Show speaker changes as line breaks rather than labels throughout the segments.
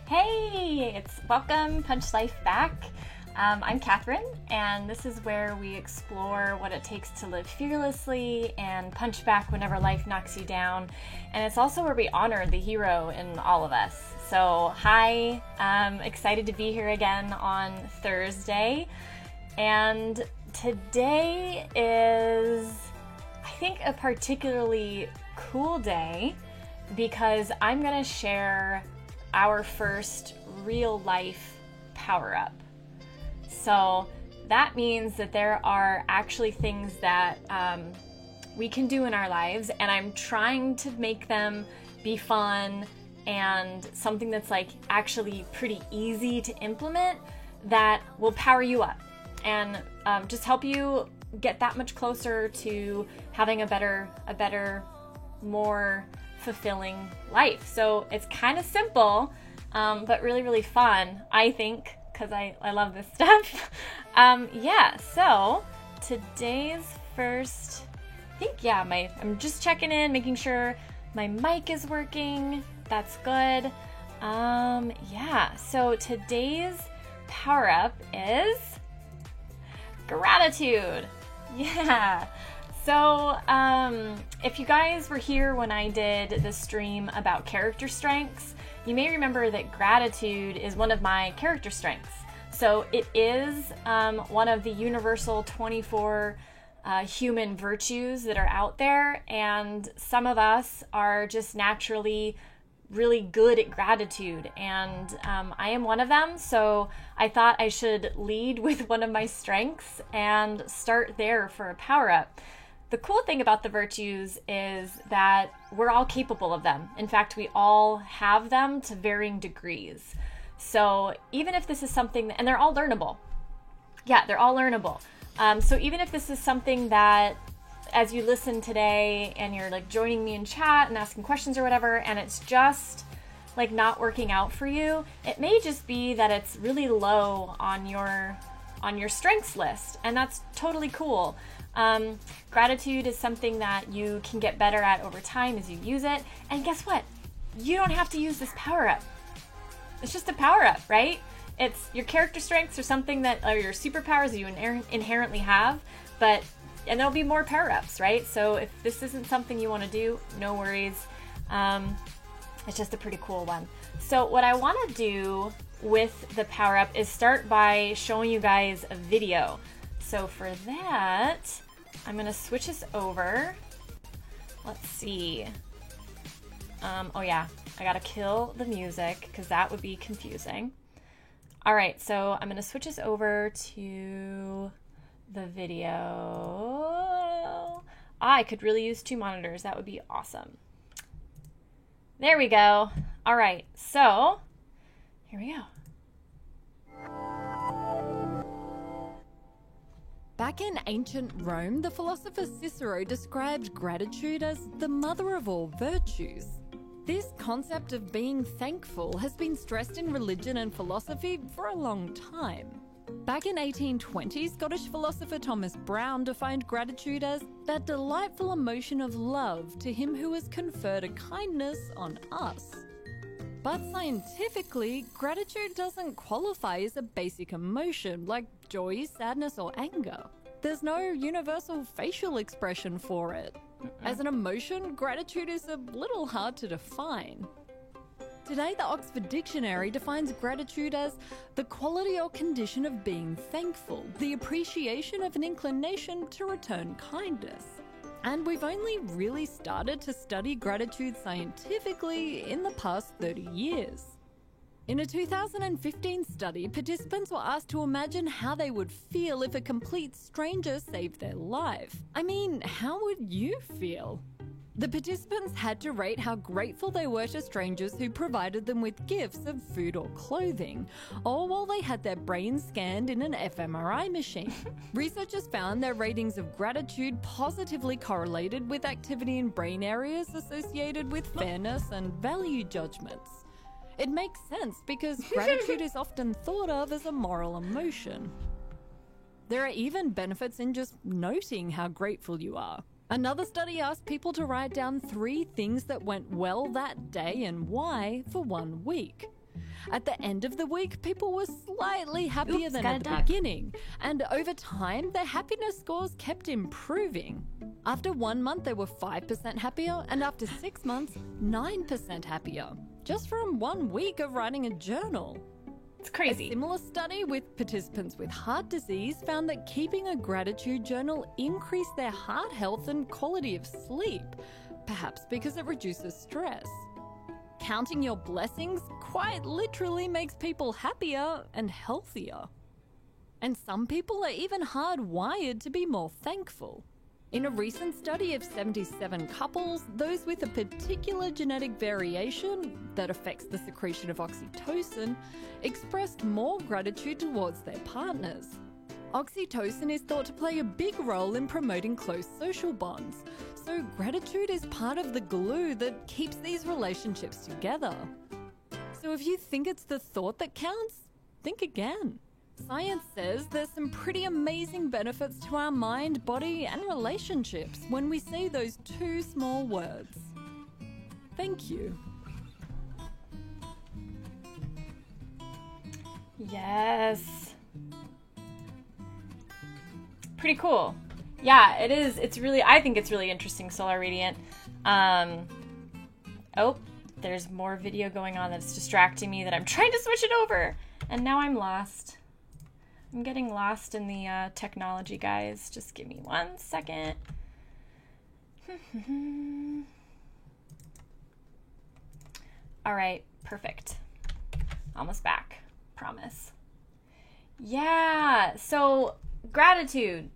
Hey, it's welcome Punch Life Back. I'm Catherine, and this is where we explore what it takes to live fearlessly and punch back whenever life knocks you down. And it's also where we honor the hero in all of us. So, hi, I'm excited to be here again on Thursday. And today is, I think, a particularly cool day because I'm going to share our first real life power-up. So that means that there are actually things that we can do in our lives, and I'm trying to make them be fun and something that's like actually pretty easy to implement that will power you up and just help you get that much closer to having a better, more fulfilling life. So it's kind of simple, but really, really fun, I think, because I love this stuff. So today's first, I'm just checking in, making sure my mic is working. That's good. So today's power up is gratitude. Yeah. So, if you guys were here when I did the stream about character strengths, you may remember that gratitude is one of my character strengths. So it is one of the universal 24 human virtues that are out there, and some of us are just naturally really good at gratitude, and I am one of them, so I thought I should lead with one of my strengths and start there for a power-up. The cool thing about the virtues is that we're all capable of them. In fact, we all have them to varying degrees. So even if this is something, and they're all learnable. Yeah, they're all learnable. So even if this is something that, as you listen today and you're like joining me in chat and asking questions or whatever, and it's just like not working out for you, it may just be that it's really low on your strengths list, and that's totally cool. Gratitude is something that you can get better at over time as you use it. And guess what? You don't have to use this power up. It's just a power up, right? It's your character strengths or something that are your superpowers that you inherently have, and there'll be more power ups, right? So if this isn't something you want to do, no worries. It's just a pretty cool one. So what I want to do with the power up is start by showing you guys a video. So for that, I'm going to switch this over. Let's see. I got to kill the music because that would be confusing. All right, so I'm going to switch this over to the video. I could really use 2 monitors. That would be awesome. There we go. All right, so here we go.
Back in ancient Rome, the philosopher Cicero described gratitude as the mother of all virtues. This concept of being thankful has been stressed in religion and philosophy for a long time. Back in 1820, Scottish philosopher Thomas Browne defined gratitude as that delightful emotion of love to him who has conferred a kindness on us. But scientifically, gratitude doesn't qualify as a basic emotion like joy, sadness, or anger. There's no universal facial expression for it. As an emotion, gratitude is a little hard to define. Today, the Oxford Dictionary defines gratitude as the quality or condition of being thankful, the appreciation of an inclination to return kindness. And we've only really started to study gratitude scientifically in the past 30 years. In a 2015 study, participants were asked to imagine how they would feel if a complete stranger saved their life. I mean, how would you feel? The participants had to rate how grateful they were to strangers who provided them with gifts of food or clothing, or while they had their brains scanned in an fMRI machine. Researchers found their ratings of gratitude positively correlated with activity in brain areas associated with fairness and value judgments. It makes sense because gratitude is often thought of as a moral emotion. There are even benefits in just noting how grateful you are. Another study asked people to write down 3 things that went well that day and why for 1 week. At the end of the week, people were slightly happier than at the
duck.
beginning, and over time, their happiness scores kept improving. After 1 month, they were 5% happier, and after 6 months, 9% happier, just from 1 week of writing a journal.
It's crazy.
A similar study with participants with heart disease found that keeping a gratitude journal increased their heart health and quality of sleep, perhaps because it reduces stress. Counting your blessings quite literally makes people happier and healthier. And some people are even hardwired to be more thankful. In a recent study of 77 couples, those with a particular genetic variation that affects the secretion of oxytocin expressed more gratitude towards their partners. Oxytocin is thought to play a big role in promoting close social bonds, so gratitude is part of the glue that keeps these relationships together. So if you think it's the thought that counts, think again. Science says there's some pretty amazing benefits to our mind, body, and relationships when we say those 2 small words. Thank you.
Yes. Pretty cool. Yeah, it is. I think it's really interesting, Solar Radiant. Oh, there's more video going on that's distracting me that I'm trying to switch it over. And now I'm lost. I'm getting lost in the technology, guys. Just give me 1 second. All right, perfect. Almost back, promise. Yeah, so gratitude.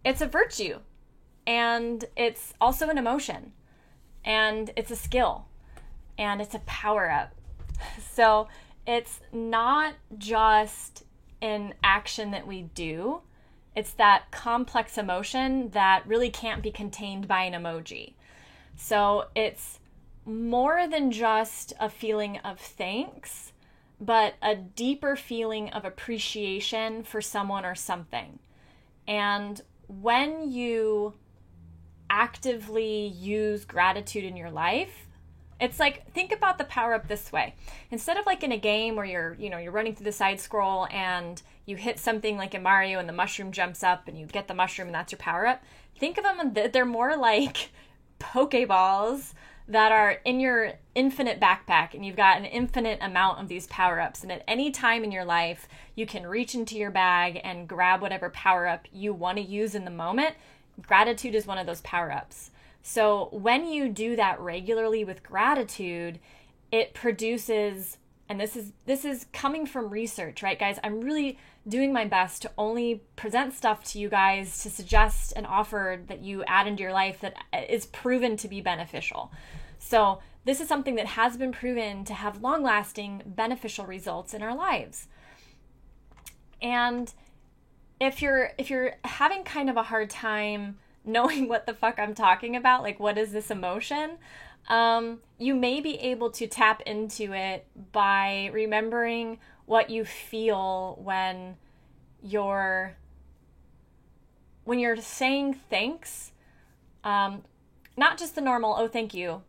It's a virtue, and it's also an emotion, and it's a skill, and it's a power-up. So it's not just an action that we do. It's that complex emotion that really can't be contained by an emoji. So it's more than just a feeling of thanks, but a deeper feeling of appreciation for someone or something. And when you actively use gratitude in your life, it's like, think about the power up this way. Instead of like in a game where you're running through the side scroll and you hit something like in Mario and the mushroom jumps up and you get the mushroom and that's your power up. Think of them, they're more like Pokeballs that are in your infinite backpack, and you've got an infinite amount of these power-ups, and at any time in your life you can reach into your bag and grab whatever power-up you want to use in the moment. Gratitude is one of those power-ups. So when you do that regularly with gratitude, it produces, and this is coming from research, right, guys? I'm really doing my best to only present stuff to you guys to suggest and offer that you add into your life that is proven to be beneficial. So this is something that has been proven to have long-lasting beneficial results in our lives. And if you're having kind of a hard time knowing what the fuck I'm talking about, like what is this emotion, you may be able to tap into it by remembering what you feel when you're saying thanks, not just the normal, oh, thank you,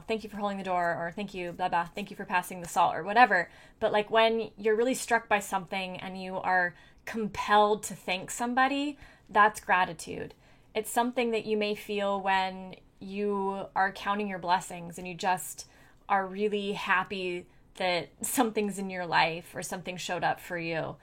thank you for holding the door, or thank you, blah, blah, thank you for passing the salt, or whatever, but like when you're really struck by something and you are compelled to thank somebody, that's gratitude. It's something that you may feel when you are counting your blessings and you just are really happy that something's in your life or something showed up for you.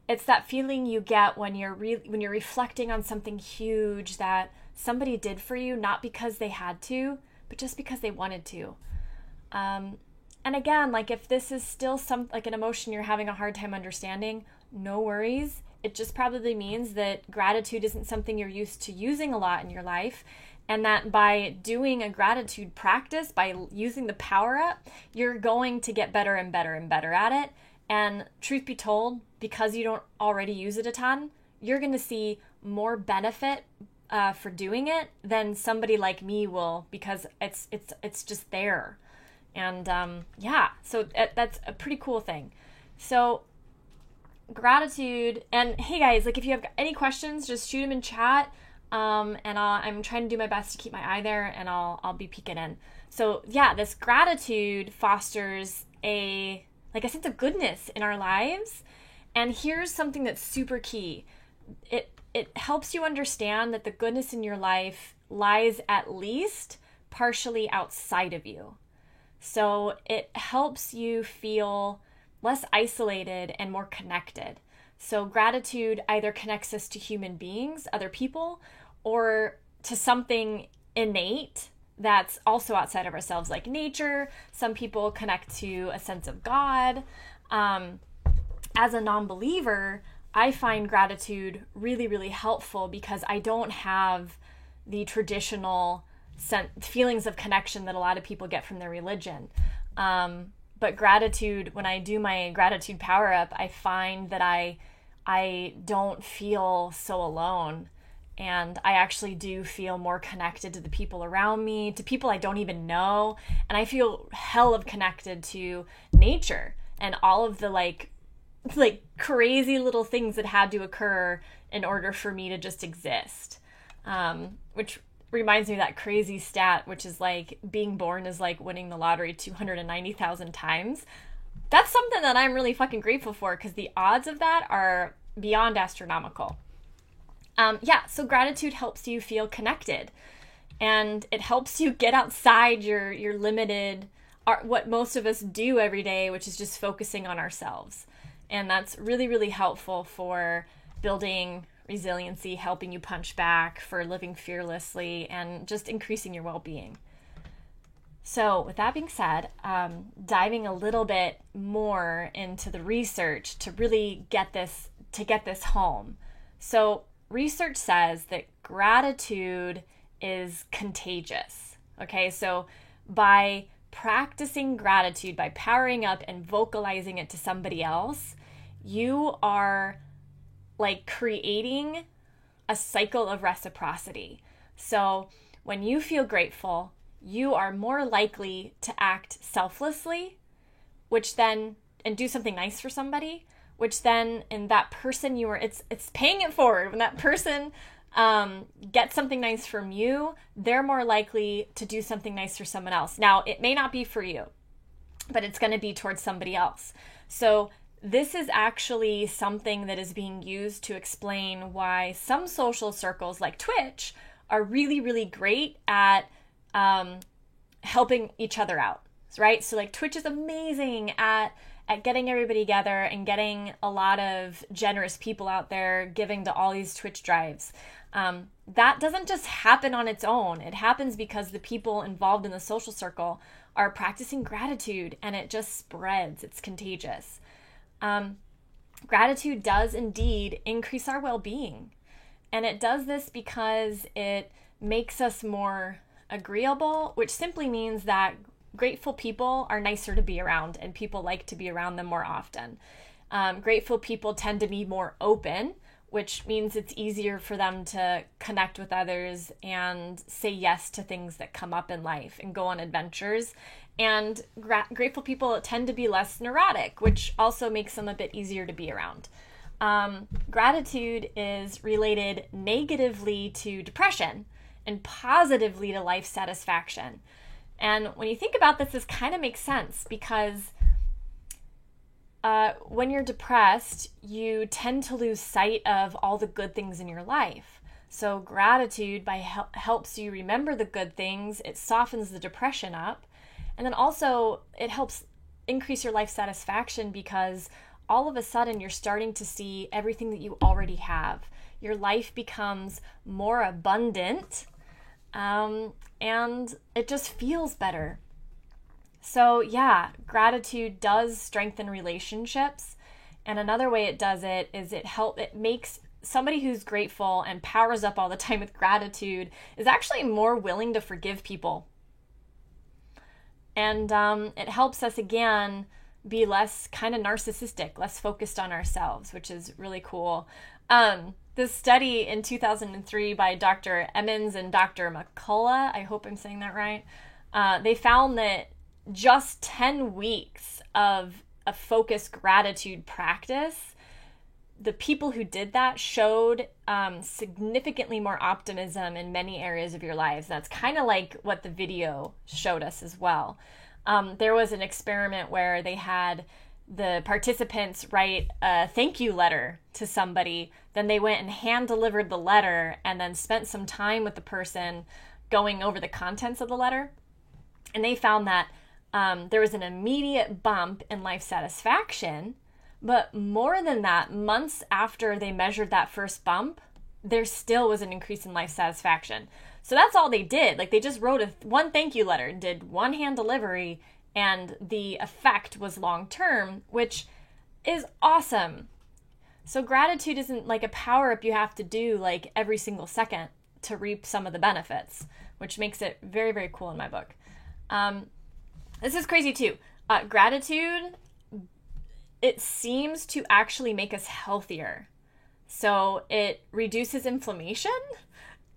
It's that feeling you get when you're reflecting on something huge that somebody did for you, not because they had to, but just because they wanted to. And again, like if this is still like an emotion you're having a hard time understanding, no worries. It just probably means that gratitude isn't something you're used to using a lot in your life, and that by doing a gratitude practice, by using the power up, you're going to get better and better and better at it. And truth be told, because you don't already use it a ton, you're going to see more benefit for doing it than somebody like me will, because it's just there. And so that's a pretty cool thing. So gratitude, and hey guys, like if you have any questions, just shoot them in chat. and I'm trying to do my best to keep my eye there, and I'll be peeking in. So yeah, this gratitude fosters a sense of goodness in our lives. And here's something that's super key. It helps you understand that the goodness in your life lies at least partially outside of you. So it helps you feel less isolated and more connected. So gratitude either connects us to human beings, other people, or to something innate that's also outside of ourselves, like nature. Some people connect to a sense of God. As a non-believer, I find gratitude really, really helpful because I don't have the traditional feelings of connection that a lot of people get from their religion. But gratitude, when I do my gratitude power up, I find that I don't feel so alone. And I actually do feel more connected to the people around me, to people I don't even know. And I feel hell of connected to nature and all of the like crazy little things that had to occur in order for me to just exist. Which reminds me of that crazy stat, which is like being born is like winning the lottery 290,000 times. That's something that I'm really fucking grateful for because the odds of that are beyond astronomical. So gratitude helps you feel connected, and it helps you get outside your limited, what most of us do every day, which is just focusing on ourselves. And that's really, really helpful for building resiliency, helping you punch back, for living fearlessly, and just increasing your well-being. So with that being said, diving a little bit more into the research to really get this home. So research says that gratitude is contagious. Okay, so by practicing gratitude, by powering up and vocalizing it to somebody else, you are like creating a cycle of reciprocity. So when you feel grateful, you are more likely to act selflessly, and do something nice for somebody, which then in that person it's paying it forward. When that person gets something nice from you, they're more likely to do something nice for someone else. Now, it may not be for you, but it's going to be towards somebody else. So this is actually something that is being used to explain why some social circles like Twitch are really, really great at helping each other out, right? So like Twitch is amazing at getting everybody together and getting a lot of generous people out there giving to all these Twitch drives. That doesn't just happen on its own. It happens because the people involved in the social circle are practicing gratitude, and it just spreads. It's contagious. Gratitude does indeed increase our well-being. And it does this because it makes us more agreeable, which simply means that grateful people are nicer to be around and people like to be around them more often. Grateful people tend to be more open, which means it's easier for them to connect with others and say yes to things that come up in life and go on adventures. And grateful people tend to be less neurotic, which also makes them a bit easier to be around. Gratitude is related negatively to depression and positively to life satisfaction. And when you think about this kind of makes sense because when you're depressed, you tend to lose sight of all the good things in your life. So gratitude helps you remember the good things. It softens the depression up. And then also it helps increase your life satisfaction because all of a sudden you're starting to see everything that you already have. Your life becomes more abundant, and it just feels better. So yeah, gratitude does strengthen relationships. And another way it does it is it makes somebody who's grateful and powers up all the time with gratitude is actually more willing to forgive people. And it helps us, again, be less kind of narcissistic, less focused on ourselves, which is really cool. This study in 2003 by Dr. Emmons and Dr. McCullough, I hope I'm saying that right, they found that just 10 weeks of a focused gratitude practice the people who did that showed significantly more optimism in many areas of your lives. That's kind of like what the video showed us as well. There was an experiment where they had the participants write a thank you letter to somebody. Then they went and hand delivered the letter and then spent some time with the person going over the contents of the letter. And they found that there was an immediate bump in life satisfaction. But more than that, months after they measured that first bump, there still was an increase in life satisfaction. So that's all they did. Like, they just wrote one thank you letter, did one hand delivery, and the effect was long term, which is awesome. So gratitude isn't like a power up you have to do like every single second to reap some of the benefits, which makes it very, very cool in my book. This is crazy too. Gratitude, it seems to actually make us healthier. So it reduces inflammation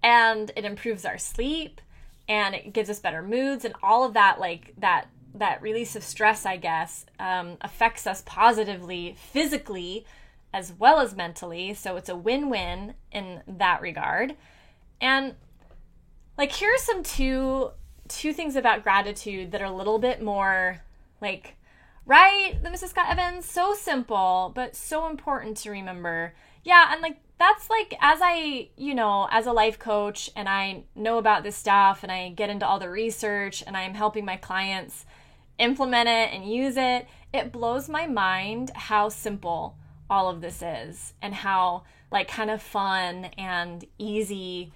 and it improves our sleep and it gives us better moods, and all of that, like that release of stress, I guess, affects us positively physically as well as mentally. So it's a win-win in that regard. And like, here are some two things about gratitude that are a little bit more like, right, the Mrs. Scott Evans, so simple, but so important to remember. Yeah, and like, that's like, as I, as a life coach, and I know about this stuff, and I get into all the research, and I'm helping my clients implement it and use it, it blows my mind how simple all of this is, and how like kind of fun and easy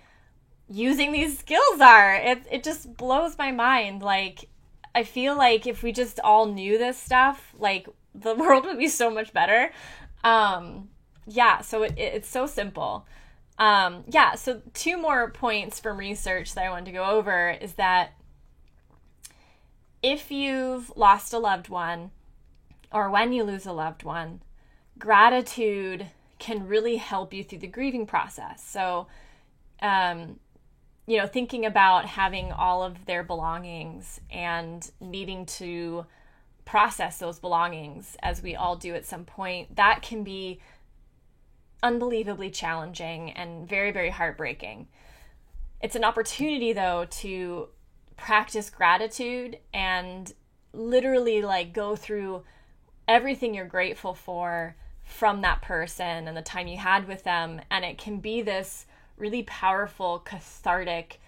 using these skills are. It just blows my mind. Like, I feel like if we just all knew this stuff, like, the world would be so much better. So it's so simple. So 2 more points from research that I wanted to go over is that if you've lost a loved one, or when you lose a loved one, gratitude can really help you through the grieving process. So, thinking about having all of their belongings and needing to process those belongings, as we all do at some point, that can be unbelievably challenging and very, very heartbreaking. It's an opportunity, though, to practice gratitude and literally like go through everything you're grateful for from that person and the time you had with them. And it can be this really powerful, cathartic,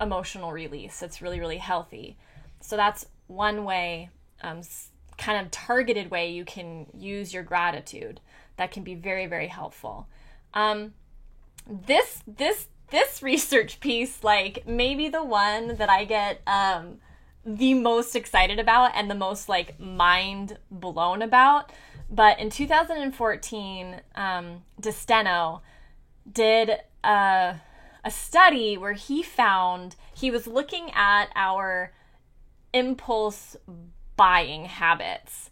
emotional release that's really, really healthy. So that's one way, kind of targeted way you can use your gratitude that can be very, very helpful. This research piece, like, maybe the one that I get the most excited about and the most like mind blown about. But in 2014, DeSteno did a study where he was looking at our impulse buying habits.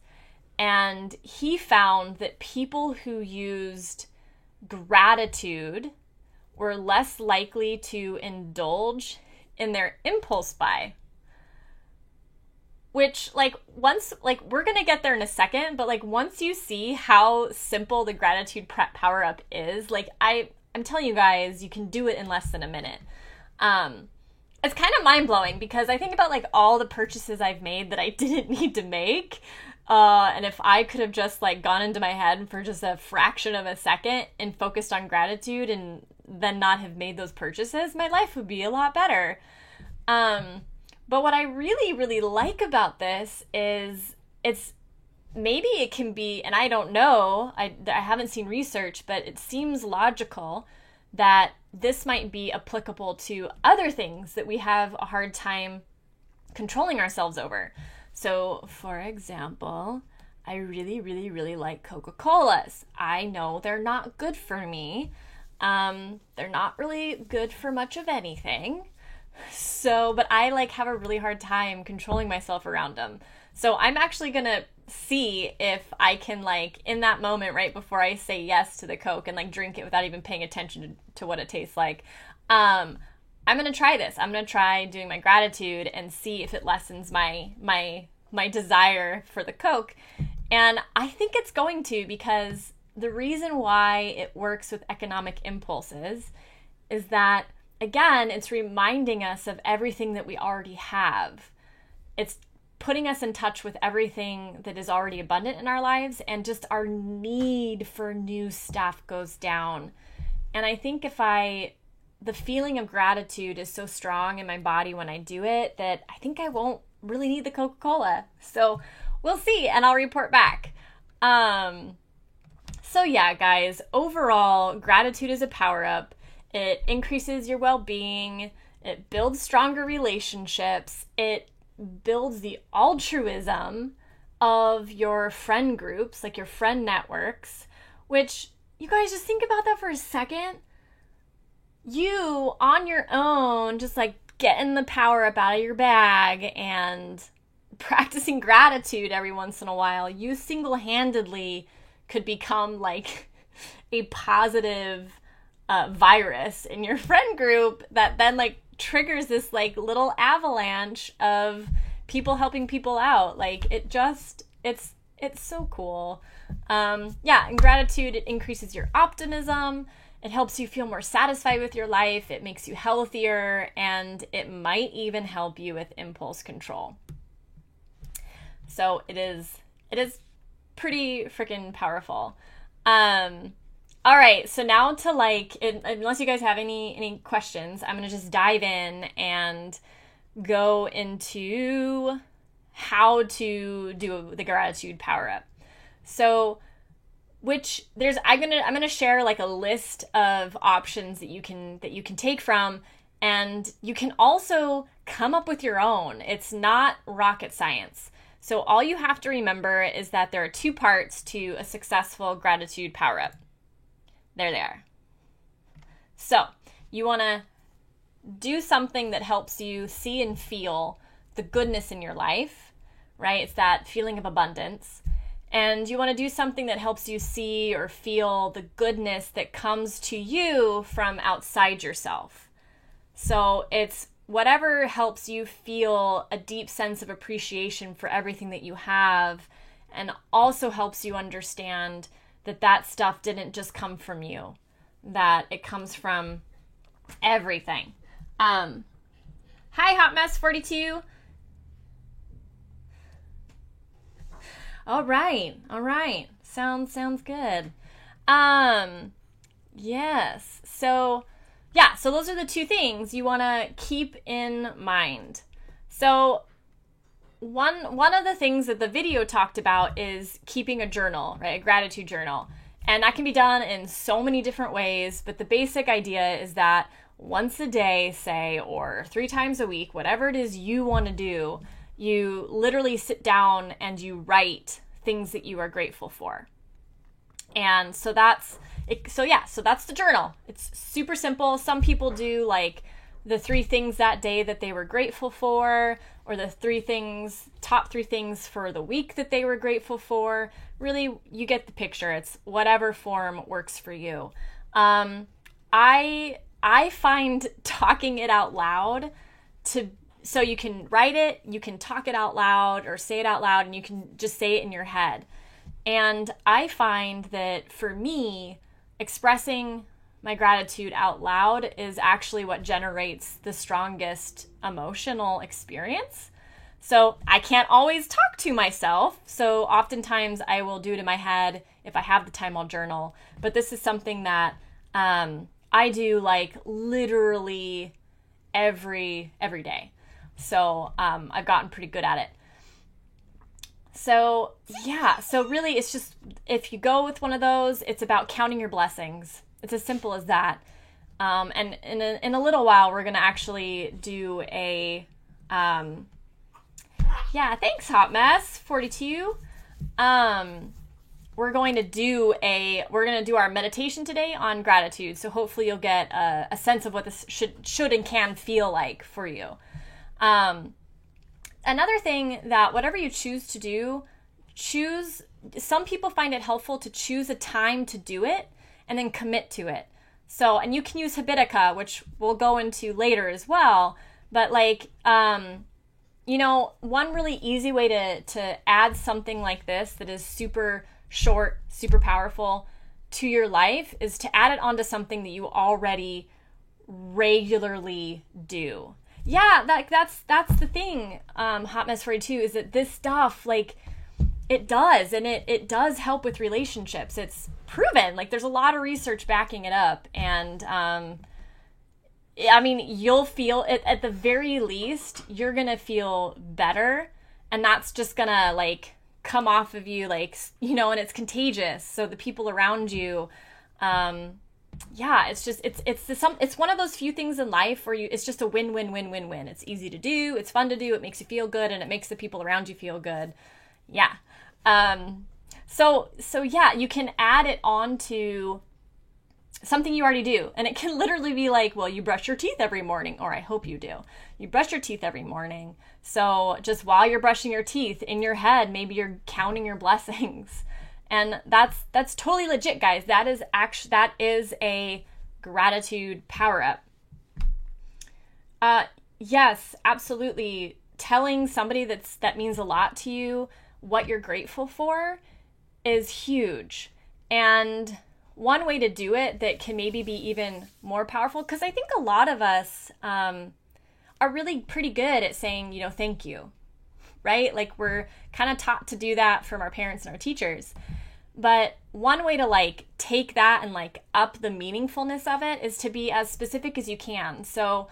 And he found that people who used gratitude were less likely to indulge in their impulse buy. Which, like, we're going to get there in a second, but like, once you see how simple the gratitude power up is, like, I'm telling you guys, you can do it in less than a minute. It's kind of mind-blowing because I think about like all the purchases I've made that I didn't need to make. And if I could have just like gone into my head for just a fraction of a second and focused on gratitude and then not have made those purchases, my life would be a lot better. But what I really, really like about this is maybe it can be, and I don't know, I haven't seen research, but it seems logical that this might be applicable to other things that we have a hard time controlling ourselves over. So, for example, I really, really, really like Coca-Colas. I know they're not good for me. They're not really good for much of anything. So, but I like have a really hard time controlling myself around them. So I'm actually going to see if I can, like, in that moment right before I say yes to the Coke and like drink it without even paying attention to what it tastes like, I'm going to try this. I'm going to try doing my gratitude and see if it lessens my desire for the Coke. And I think it's going to, because the reason why it works with economic impulses is that, again, it's reminding us of everything that we already have. It's putting us in touch with everything that is already abundant in our lives, and just our need for new stuff goes down. And I think the feeling of gratitude is so strong in my body when I do it that I think I won't really need the Coca-Cola. So we'll see, and I'll report back. So yeah, guys, overall, gratitude is a power-up. It increases your well-being. It builds stronger relationships. It builds the altruism of your friend groups, like your friend networks, which, you guys, just think about that for a second. You, on your own, just like getting the power-up out of your bag and practicing gratitude every once in a while, you single-handedly could become like a positive virus in your friend group that then like triggers this like little avalanche of people helping people out. Like it's so cool. And gratitude, it increases your optimism. It helps you feel more satisfied with your life. It makes you healthier, and it might even help you with impulse control. So it is pretty freaking powerful. All right, so now to unless you guys have any questions, I'm going to just dive in and go into how to do the gratitude power up. So I'm going to share like a list of options that you can take from, and you can also come up with your own. It's not rocket science. So all you have to remember is that there are 2 parts to a successful gratitude power up. There they are. So you want to do something that helps you see and feel the goodness in your life, right? It's that feeling of abundance. And you want to do something that helps you see or feel the goodness that comes to you from outside yourself. So it's whatever helps you feel a deep sense of appreciation for everything that you have, and also helps you understand that stuff didn't just come from you, that it comes from everything. Hi, Hot Mess 42. All right. Sounds good. Yes. So those are the 2 things you want to keep in mind. So one of the things that the video talked about is keeping a journal, right? A gratitude journal. And that can be done in so many different ways, but the basic idea is that once a day, say, or 3 times a week, whatever it is you want to do, you literally sit down and you write things that you are grateful for. And so that's it. So that's the journal. It's super simple. Some people do like the 3 things that day that they were grateful for, or the top 3 things for the week that they were grateful for. Really, you get the picture. It's whatever form works for you. I find talking it out loud so you can write it, you can talk it out loud or say it out loud, and you can just say it in your head. And I find that for me, expressing my gratitude out loud is actually what generates the strongest emotional experience. So I can't always talk to myself. So oftentimes I will do it in my head. If I have the time, I'll journal. But this is something that I do like literally every day. So I've gotten pretty good at it. So really it's just, if you go with one of those, it's about counting your blessings. It's as simple as that. And in a little while, we're going to actually do a, thanks, Hot Mess 42. We're going to do our meditation today on gratitude. So hopefully you'll get a sense of what this should and can feel like for you. Another thing that whatever you choose to do, some people find it helpful to choose a time to do it and then commit to it. So, and you can use Habitica, which we'll go into later as well. But one really easy way to add something like this that is super short, super powerful, to your life is to add it onto something that you already regularly do. Yeah, that's the thing, Hot Mess 42, is that this stuff, like, it does, and it does help with relationships. It's proven. Like, there's a lot of research backing it up, and I mean, you'll feel it at the very least. You're gonna feel better, and that's just gonna like come off of you, like, you know, and it's contagious. So the people around you, yeah, it's one of those few things in life where it's just a win-win-win-win-win. It's easy to do, it's fun to do, it makes you feel good, and it makes the people around you feel good. Yeah. So yeah, you can add it on to something you already do. And it can literally be like, well, you brush your teeth every morning, or I hope you do. You brush your teeth every morning. So just while you're brushing your teeth, in your head, maybe you're counting your blessings. And that's totally legit, guys. That is a gratitude power up. Yes, absolutely. Telling somebody that means a lot to you what you're grateful for is huge. And one way to do it that can maybe be even more powerful, because I think a lot of us are really pretty good at saying, you know, thank you, right? Like, we're kind of taught to do that from our parents and our teachers. But one way to like take that and like up the meaningfulness of it is to be as specific as you can. So,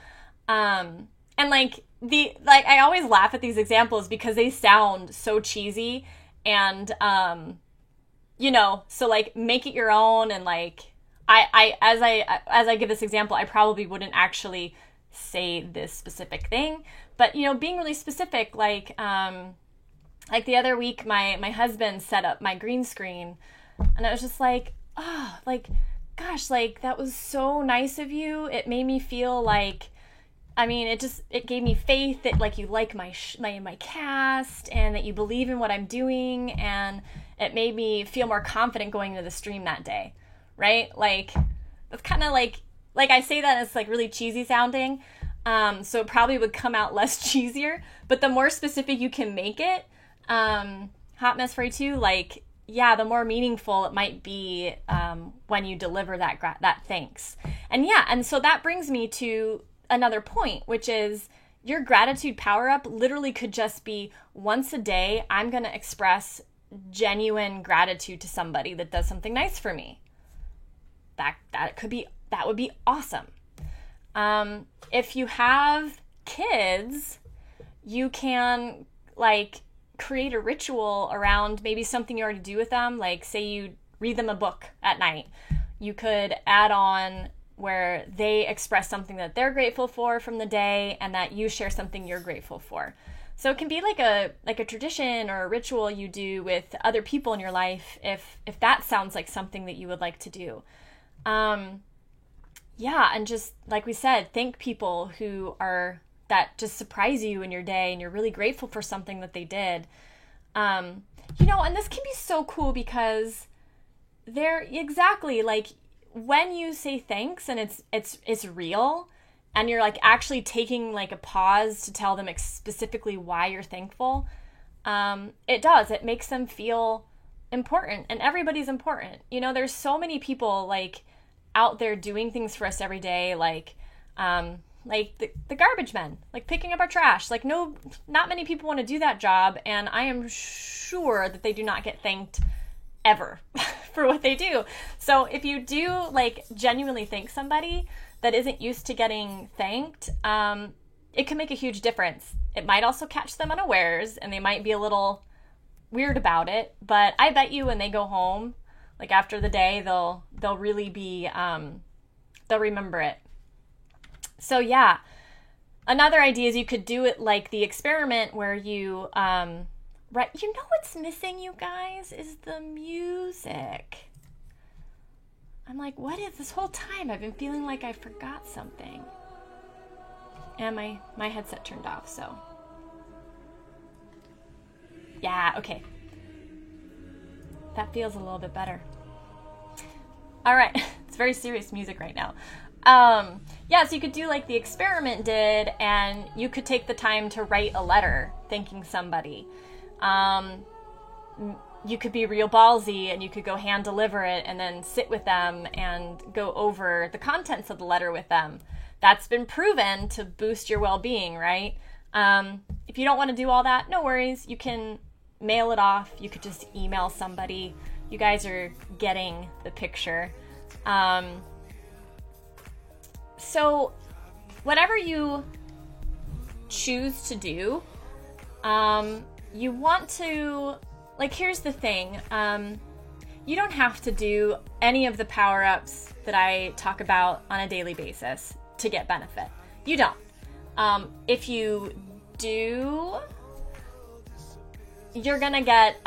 and I always laugh at these examples because they sound so cheesy, and you know, so like make it your own. And like as I give this example, I probably wouldn't actually say this specific thing, but you know, being really specific, like the other week my husband set up my green screen, and I was just like, oh, like, gosh, like, that was so nice of you. It made me feel like, I mean, it gave me faith that like you like my cast, and that you believe in what I'm doing, and it made me feel more confident going into the stream that day, right? Like, that's kind of like I say that, it's like really cheesy sounding, so it probably would come out less cheesier, but the more specific you can make it, Hot Mess 42, like, yeah, the more meaningful it might be when you deliver that thanks. And yeah, and so that brings me to another point, which is your gratitude power up literally could just be once a day, I'm going to express genuine gratitude to somebody that does something nice for me. That would be awesome. If you have kids, you can like create a ritual around maybe something you already do with them. Like, say you read them a book at night. You could add on where they express something that they're grateful for from the day, and that you share something you're grateful for. So it can be like a tradition or a ritual you do with other people in your life, if that sounds like something that you would like to do. Yeah, and just like we said, thank people that just surprise you in your day, and you're really grateful for something that they did. You know, and this can be so cool because they're exactly like, when you say thanks and it's real, and you're like actually taking like a pause to tell them specifically why you're thankful, it makes them feel important, and everybody's important. You know, there's so many people like out there doing things for us every day, like the garbage men, like picking up our trash. Like, not many people want to do that job, and I am sure that they do not get thanked ever for what they do. So if you do like genuinely thank somebody that isn't used to getting thanked, it can make a huge difference. It might also catch them unawares, and they might be a little weird about it, but I bet you when they go home, like after the day, they'll really be, they'll remember it. So yeah, another idea is you could do it like the experiment where you, right, you know what's missing, you guys, is the music. I'm like, what is this whole time? I've been feeling like I forgot something. And my headset turned off, so. Yeah, okay. That feels a little bit better. All right, it's very serious music right now. Yeah, so you could do like the experiment did, and you could take the time to write a letter thanking somebody. you could be real ballsy and you could go hand deliver it and then sit with them and go over the contents of the letter with them. That's been proven to boost your well-being, right? If you don't want to do all that, no worries. You can mail it off. You could just email somebody. You guys are getting the picture. So whatever you choose to do, you want to, like, here's the thing. You don't have to do any of the power-ups that I talk about on a daily basis to get benefit. You don't. If you do, you're gonna get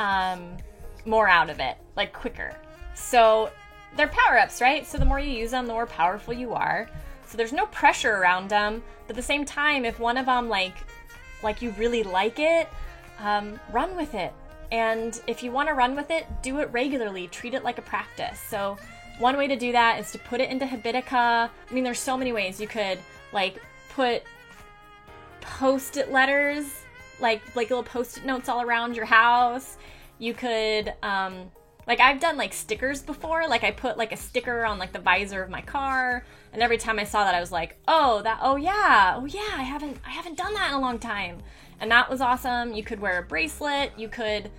more out of it, like, quicker. So they're power-ups, right? So the more you use them, the more powerful you are. So there's no pressure around them. But at the same time, if one of them, like you really like it, run with it. And if you want to run with it, do it regularly. Treat it like a practice. So one way to do that is to put it into Habitica. I mean, there's so many ways. You could, like, put Post-it letters, like little Post-it notes all around your house. You could, like, I've done, like, stickers before. Like, I put, like, a sticker on, like, the visor of my car. And every time I saw that, I was like, oh yeah, I haven't done that in a long time. And that was awesome. You could wear a bracelet. You could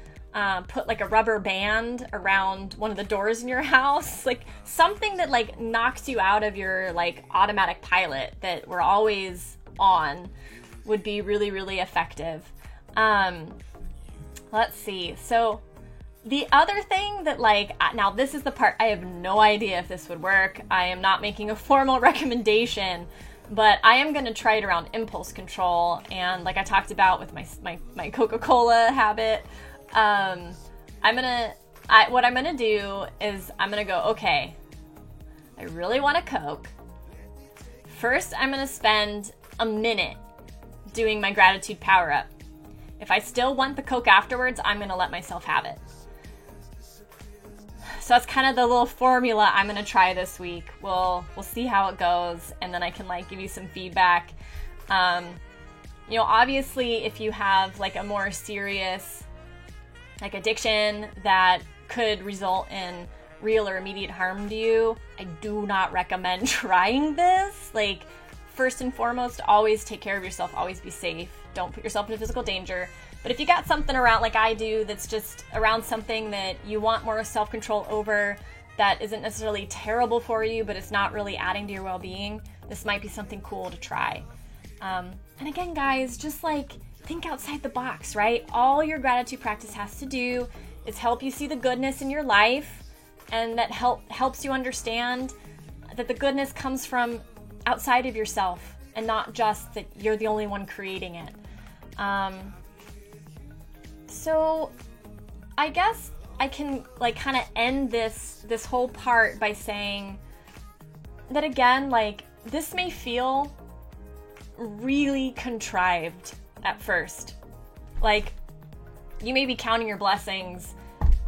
put, like, a rubber band around one of the doors in your house. Like, something that, like, knocks you out of your, like, automatic pilot that we're always on would be really, really effective. Let's see. So the other thing that, like, now this is the part, I have no idea if this would work. I am not making a formal recommendation, but I am going to try it around impulse control. And like I talked about with my Coca-Cola habit, what I'm going to do is I'm going to go, okay, I really want a Coke. First, I'm going to spend a minute doing my gratitude power-up. If I still want the Coke afterwards, I'm going to let myself have it. So that's kind of the little formula I'm going to try this week. We'll see how it goes, and then I can, like, give you some feedback. You know, obviously, if you have, like, a more serious, like, addiction that could result in real or immediate harm to you, I do not recommend trying this. Like, first and foremost, always take care of yourself. Always be safe. Don't put yourself into physical danger. But if you got something around, like I do, that's just around something that you want more self-control over, that isn't necessarily terrible for you, but it's not really adding to your well-being, this might be something cool to try. And again, guys, just, like, think outside the box, right? All your gratitude practice has to do is help you see the goodness in your life, and that helps you understand that the goodness comes from outside of yourself and not just that you're the only one creating it. So I guess I can, like, kind of end this whole part by saying that, again, like, this may feel really contrived at first. Like, you may be counting your blessings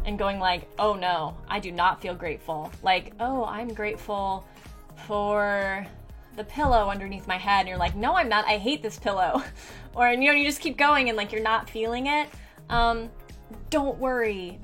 and going like, oh no, I do not feel grateful. Like, oh, I'm grateful for the pillow underneath my head. And you're like, no, I'm not. I hate this pillow. Or, you know, you just keep going and, like, you're not feeling it. Don't worry.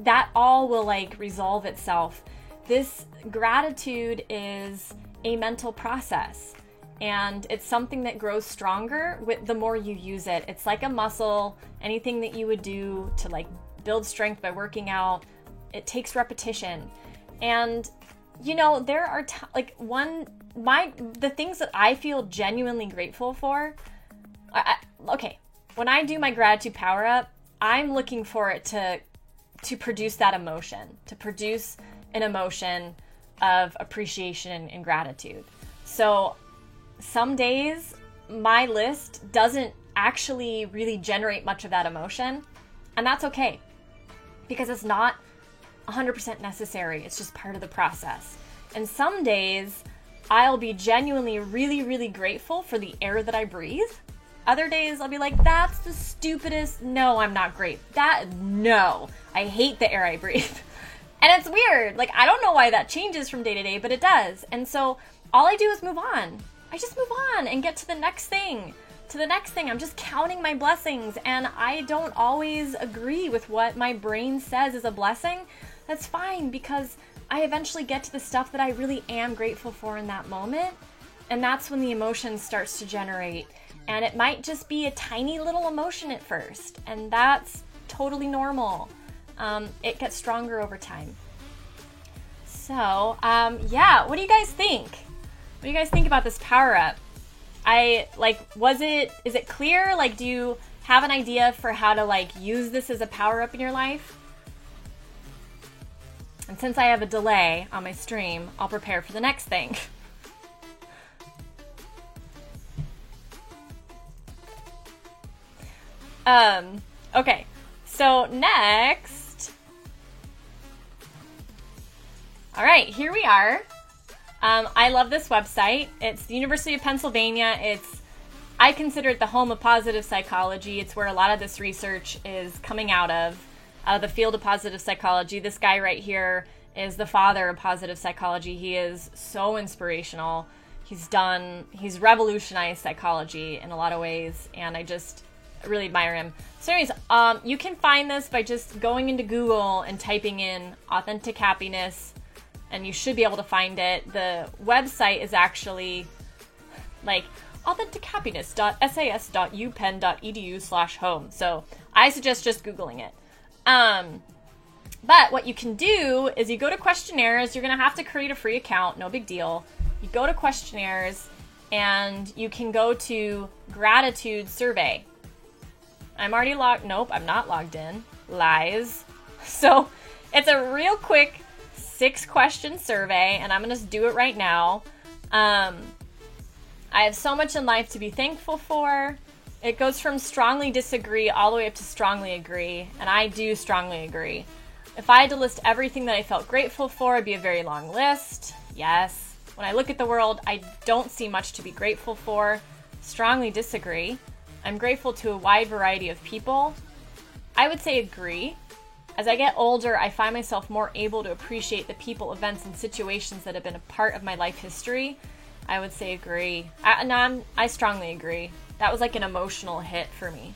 That all will, like, resolve itself. This gratitude is a mental process, and it's something that grows stronger with the more you use it. It's like a muscle. Anything that you would do to, like, build strength by working out, it takes repetition. And, you know, there are the things that I feel genuinely grateful for. When I do my gratitude power up, I'm looking for it to produce that emotion, to produce an emotion of appreciation and gratitude. So some days my list doesn't actually really generate much of that emotion, and that's okay, because it's not 100% necessary. It's just part of the process. And some days I'll be genuinely really, really grateful for the air that I breathe. Other days I'll be like, that's the stupidest. No, I'm not great. No, I hate the air I breathe. And it's weird. Like, I don't know why that changes from day to day, but it does. And so all I do is move on. I just move on and get to the next thing. to the next thing. I'm just counting my blessings, and I don't always agree with what my brain says is a blessing. That's fine, because I eventually get to the stuff that I really am grateful for in that moment, and that's when the emotion starts to generate. And it might just be a tiny little emotion at first, and that's totally normal. It gets stronger over time. So, yeah, what do you guys think? What do you guys think about this power up? Is it clear? Like, do you have an idea for how to use this as a power up in your life? And since I have a delay on my stream, I'll prepare for the next thing. Okay, so next. All right, here we are. I love this website. It's the University of Pennsylvania. I consider it the home of positive psychology. It's where a lot of this research is coming out of the field of positive psychology. This guy right here is the father of positive psychology. He is so inspirational. He's revolutionized psychology in a lot of ways, and I just really admire him. So anyways, you can find this by just going into Google and typing in authentic happiness, and you should be able to find it. The website is actually authentichappiness.sas.upenn.edu/home. So I suggest just Googling it. But what you can do is you go to questionnaires. You're going to have to create a free account. No big deal. You go to questionnaires, and you can go to gratitude survey. I'm already logged. Nope, I'm not logged in. Lies. So it's a real quick 6-question survey, and I'm going to do it right now. I have so much in life to be thankful for. It goes from strongly disagree all the way up to strongly agree, and I do strongly agree. If I had to list everything that I felt grateful for, it'd be a very long list. Yes. When I look at the world, I don't see much to be grateful for. Strongly disagree. I'm grateful to a wide variety of people. I would say agree. As I get older, I find myself more able to appreciate the people, events, and situations that have been a part of my life history. I would say agree. I strongly agree. That was like an emotional hit for me.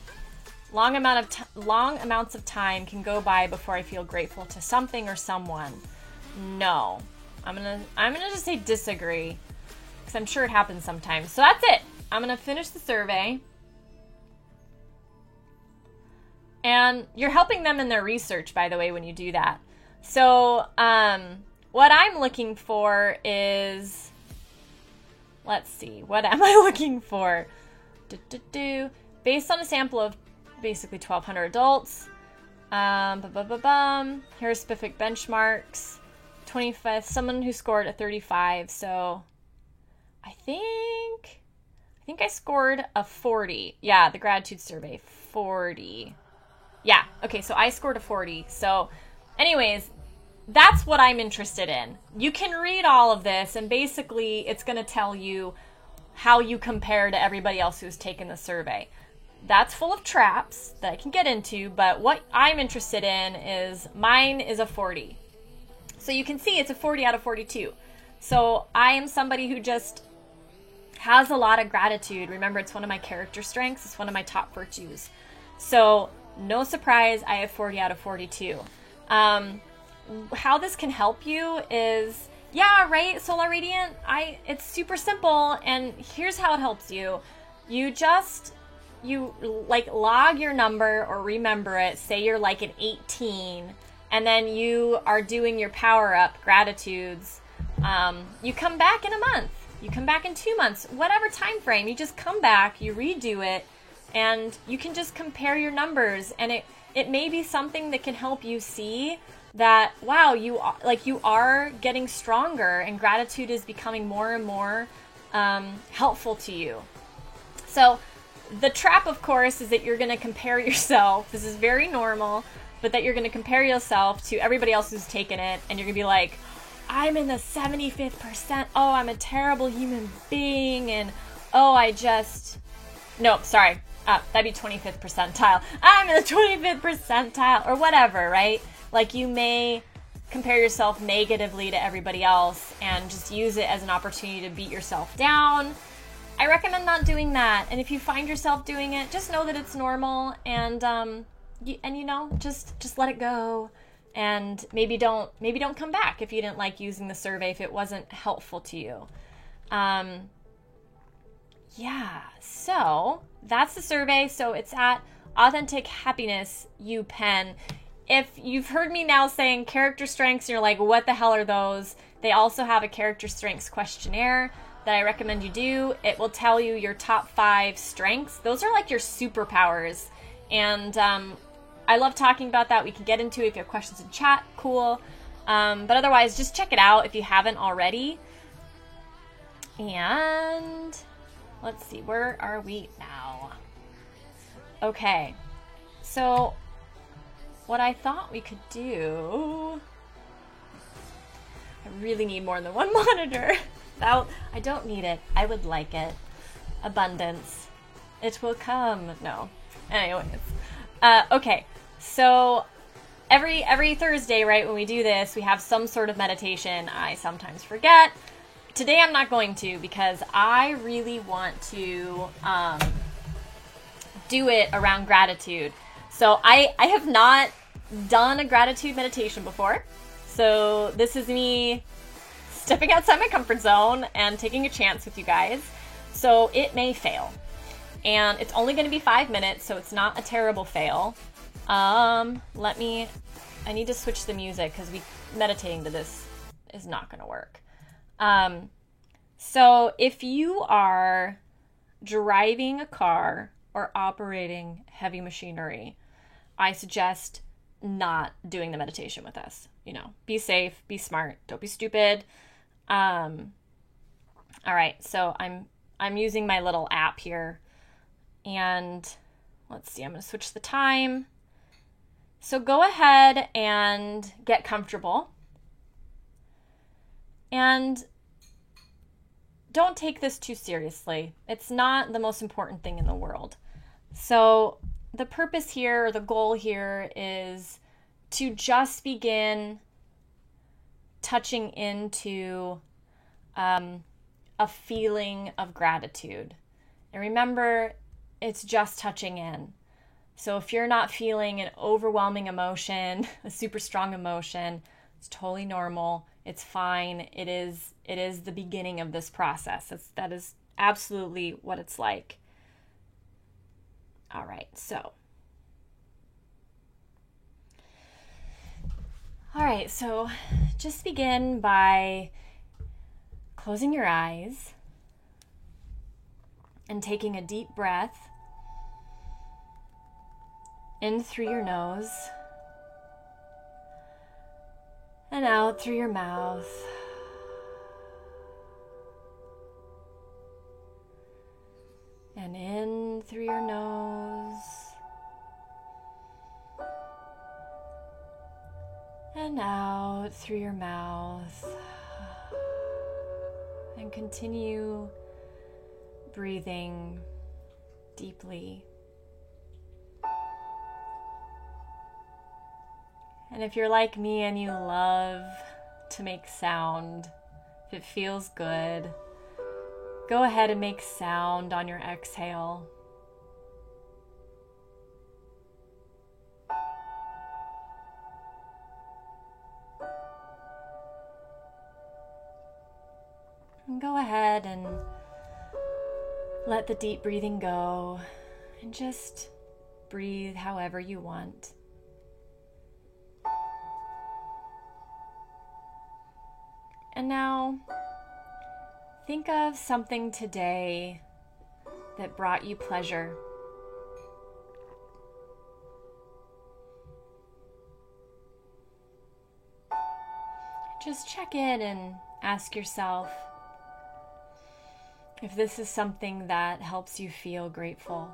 Long amounts of time can go by before I feel grateful to something or someone. No. I'm gonna just say disagree, because I'm sure it happens sometimes. So that's it. I'm gonna finish the survey. And you're helping them in their research, by the way, when you do that. So what I'm looking for is, let's see, what am I looking for? Based on a sample of basically 1,200 adults. Here are specific benchmarks. 25, someone who scored a 35. So I think I scored a 40. Yeah, the gratitude survey, 40. Yeah, okay, so I scored a 40. So anyways, that's what I'm interested in. You can read all of this, and basically it's going to tell you how you compare to everybody else who's taken the survey. That's full of traps that I can get into, but what I'm interested in is mine is a 40. So you can see it's a 40 out of 42. So I am somebody who just has a lot of gratitude. Remember, it's one of my character strengths. It's one of my top virtues. So no surprise, I have 40 out of 42. How this can help you is, yeah, right, Solar Radiant, it's super simple, and here's how it helps you. You log your number or remember it, say you're like an 18, and then you are doing your power-up gratitudes. You come back in a month, you come back in 2 months, whatever time frame, you just come back, you redo it, and you can just compare your numbers, and it may be something that can help you see that, wow, you are getting stronger, and gratitude is becoming more and more helpful to you. So the trap, of course, is that you're going to compare yourself. This is very normal, but that you're going to compare yourself to everybody else who's taken it, and you're going to be like, I'm in the 75th percent. Oh, I'm a terrible human being, and nope, sorry. That'd be 25th percentile. I'm in the 25th percentile, or whatever, right? Like, you may compare yourself negatively to everybody else and just use it as an opportunity to beat yourself down. I recommend not doing that. And if you find yourself doing it, just know that it's normal, and just let it go, and maybe don't come back if you didn't like using the survey, if it wasn't helpful to you. Yeah, so that's the survey. So it's at Authentic Happiness UPenn. If you've heard me now saying character strengths and you're like, what the hell are those? They also have a character strengths questionnaire that I recommend you do. It will tell you your top 5 strengths. Those are like your superpowers. And I love talking about that. We can get into it if you have questions in chat. Cool. But otherwise, just check it out if you haven't already. And let's see, where are we now? Okay. So what I thought we could do... I really need more than one monitor. I don't need it. I would like it. Abundance. It will come. No. Anyways. Okay. So every Thursday, right, when we do this, we have some sort of meditation. I sometimes forget. Today I'm not going to, because I really want to do it around gratitude. So I have not done a gratitude meditation before. So this is me stepping outside my comfort zone and taking a chance with you guys. So it may fail. And it's only going to be 5 minutes, so it's not a terrible fail. I need to switch the music because meditating to this is not going to work. So if you are driving a car or operating heavy machinery, I suggest not doing the meditation with us. Be safe, be smart, don't be stupid. All right, so I'm using my little app here, and let's see, I'm going to switch the time. So go ahead and get comfortable, and don't take this too seriously. It's not the most important thing in the world. So the purpose here, or the goal here, is to just begin touching into a feeling of gratitude. And remember, it's just touching in. So if you're not feeling an overwhelming emotion, a super strong emotion, it's totally normal. It's fine. It is the beginning of this process. That is absolutely what it's like. All right, so. All right, so just begin by closing your eyes and taking a deep breath in through your nose and out through your mouth. And in through your nose and out through your mouth. And continue breathing deeply. And if you're like me and you love to make sound, if it feels good, go ahead and make sound on your exhale. And go ahead and let the deep breathing go and just breathe however you want. And now, think of something today that brought you pleasure. Just check in and ask yourself if this is something that helps you feel grateful.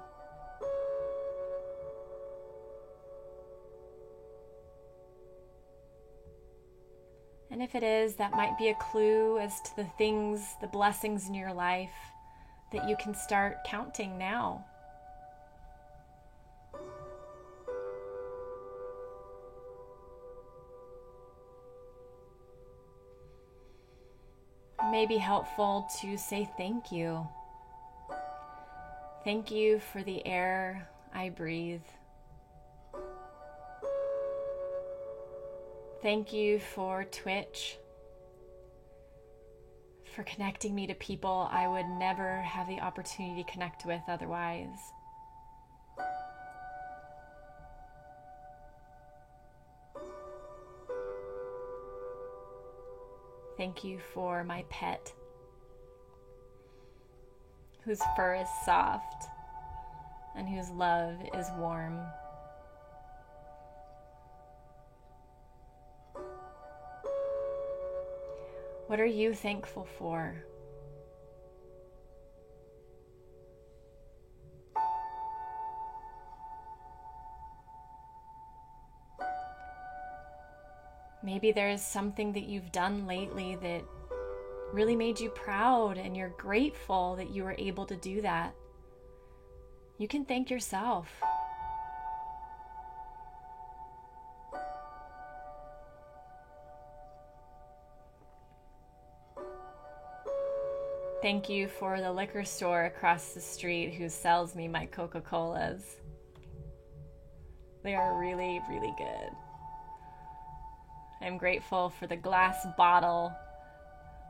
And if it is, that might be a clue as to the things, the blessings in your life that you can start counting now. It may be helpful to say thank you Thank you for the air I breathe. Thank you for Twitch, for connecting me to people I would never have the opportunity to connect with otherwise. Thank you for my pet, whose fur is soft and whose love is warm. What are you thankful for? Maybe there's something that you've done lately that really made you proud and you're grateful that you were able to do that. You can thank yourself. Thank you for the liquor store across the street who sells me my Coca-Colas. They are really, really good. I'm grateful for the glass bottle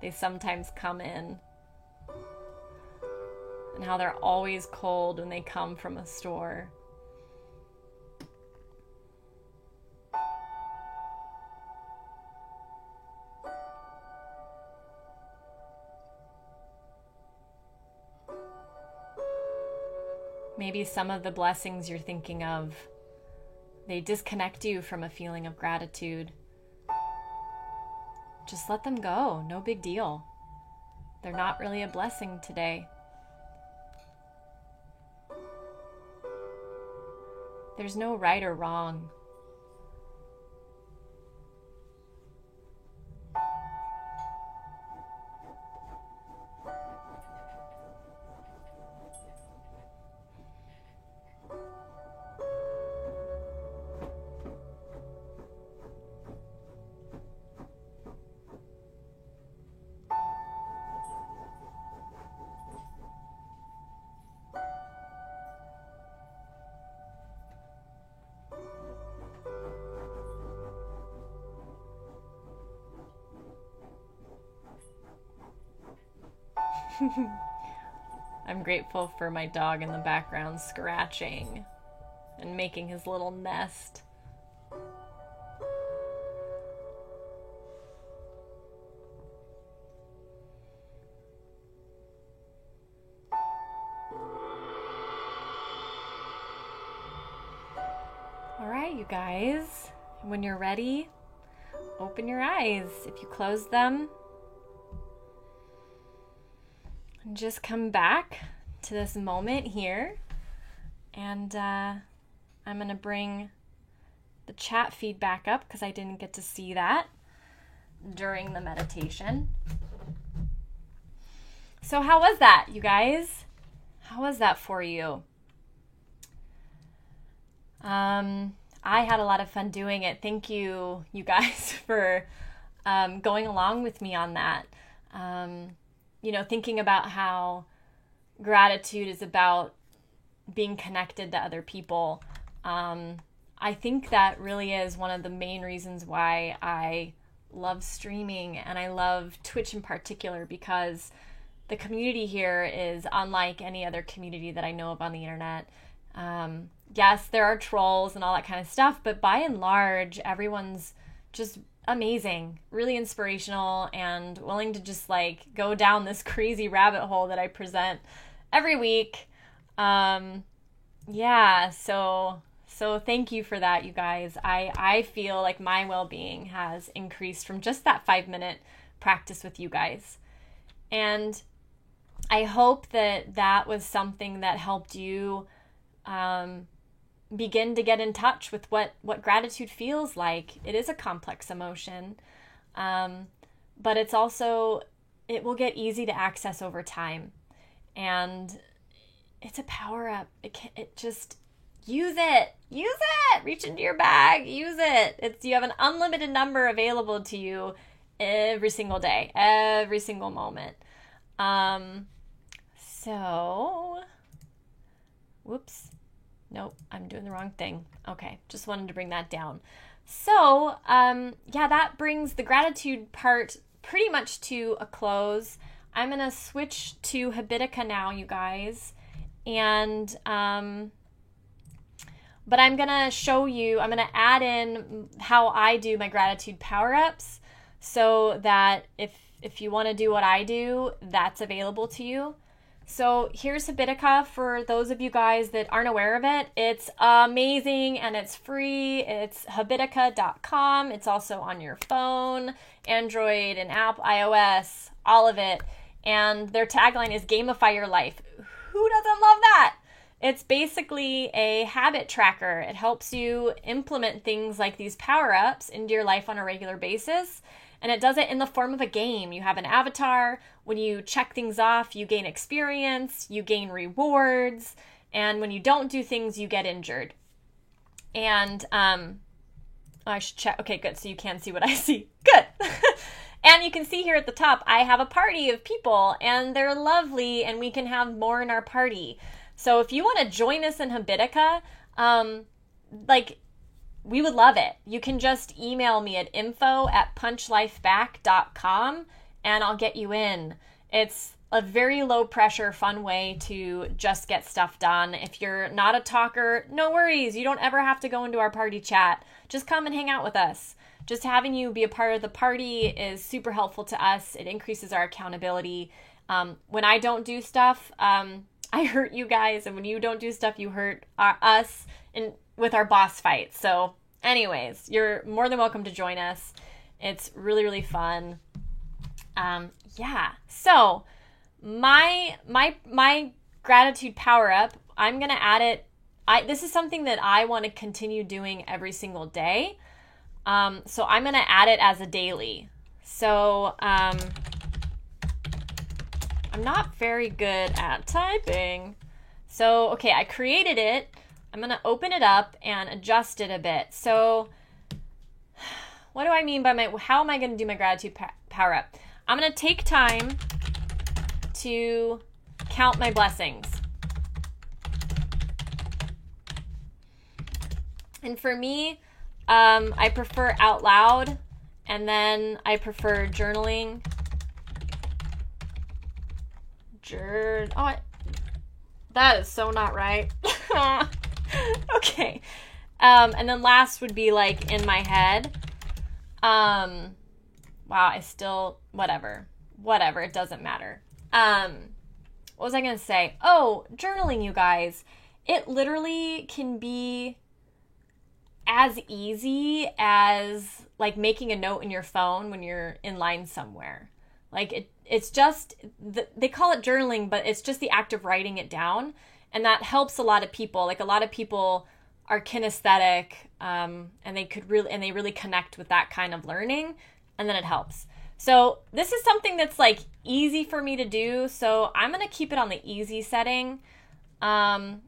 they sometimes come in, and how they're always cold when they come from a store. Maybe some of the blessings you're thinking of, they disconnect you from a feeling of gratitude. Just let them go. No big deal. They're not really a blessing today. There's no right or wrong. I'm grateful for my dog in the background scratching and making his little nest. All right, you guys, when you're ready, open your eyes. If you close them, and just come back to this moment here, and I'm going to bring the chat feedback up because I didn't get to see that during the meditation. So how was that, you guys? How was that for you? I had a lot of fun doing it. Thank you, you guys, for going along with me on that. Thinking about how gratitude is about being connected to other people. I think that really is one of the main reasons why I love streaming, and I love Twitch in particular, because the community here is unlike any other community that I know of on the internet. Yes, there are trolls and all that kind of stuff, but by and large, everyone's just amazing, really inspirational, and willing to just go down this crazy rabbit hole that I present every week. So thank you for that, you guys. I feel like my well-being has increased from just that 5-minute practice with you guys. And I hope that was something that helped you begin to get in touch with what gratitude feels like. It is a complex emotion, but it will get easy to access over time, and it's a power up. It just use it, reach into your bag, use it. You have an unlimited number available to you every single day, every single moment. So Whoops. Nope, I'm doing the wrong thing. Okay, just wanted to bring that down. So, yeah, that brings the gratitude part pretty much to a close. I'm going to switch to Habitica now, you guys. And, but I'm going to show you, I'm going to add in how I do my gratitude power-ups so that if you want to do what I do, that's available to you. So here's Habitica for those of you guys that aren't aware of it. It's amazing and it's free. It's habitica.com. It's also on your phone, Android and app, iOS, all of it. And their tagline is gamify your life. Who doesn't love that? It's basically a habit tracker. It helps you implement things like these power-ups into your life on a regular basis. And it does it in the form of a game. You have an avatar. When you check things off, you gain experience, you gain rewards, and when you don't do things, you get injured. And I should check. Okay, good. So you can see what I see. Good. And you can see here at the top, I have a party of people, and they're lovely, and we can have more in our party. So if you want to join us in Habitica, we would love it. You can just email me at info@punchlifeback.com and I'll get you in. It's a very low pressure, fun way to just get stuff done. If you're not a talker, no worries. You don't ever have to go into our party chat. Just come and hang out with us. Just having you be a part of the party is super helpful to us. It increases our accountability. When I don't do stuff, I hurt you guys. And when you don't do stuff, you hurt us with our boss fight. So anyways, you're more than welcome to join us. It's really, really fun. Yeah. So my gratitude power up, I'm going to add it. This is something that I want to continue doing every single day. So I'm going to add it as a daily. So, I'm not very good at typing. So, okay, I created it. I'm going to open it up and adjust it a bit. So what do I mean by how am I going to do my gratitude power up? I'm going to take time to count my blessings. And for me, I prefer out loud, and then I prefer journaling. That is so not right. Okay. And then last would be like in my head. Wow, whatever, it doesn't matter. What was I going to say? Oh, journaling, you guys. It literally can be as easy as like making a note in your phone when you're in line somewhere. Like it's just, they call it journaling, but it's just the act of writing it down. And that helps a lot of people. Like a lot of people are kinesthetic, and they really connect with that kind of learning, and then it helps. So this is something that's like easy for me to do. So I'm going to keep it on the easy setting. And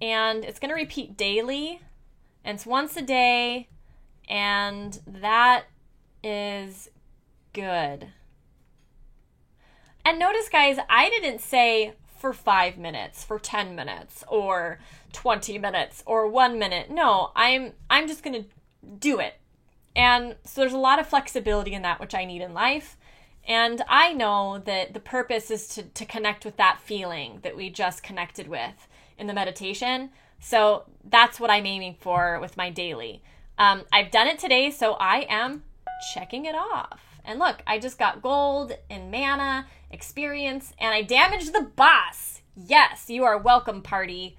it's going to repeat daily, and it's once a day, and that is good. And notice, guys, I didn't say for 5 minutes, for 10 minutes, or 20 minutes, or 1 minute. No, I'm just going to do it. And so there's a lot of flexibility in that, which I need in life. And I know that the purpose is to connect with that feeling that we just connected with in the meditation. So that's what I'm aiming for with my daily. I've done it today, so I am checking it off. And look, I just got gold and mana, experience, and I damaged the boss. Yes, you are welcome, party.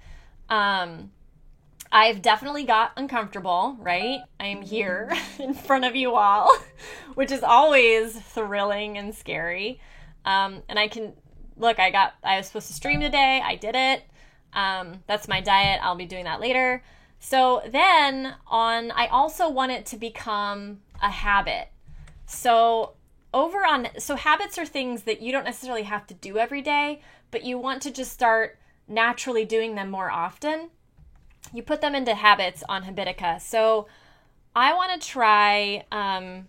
I've definitely got uncomfortable, right? I am here in front of you all, which is always thrilling and scary. And I was supposed to stream today. I did it. That's my diet. I'll be doing that later. So then I also want it to become a habit. So habits are things that you don't necessarily have to do every day, but you want to just start naturally doing them more often. You put them into habits on Habitica. So I want to try, so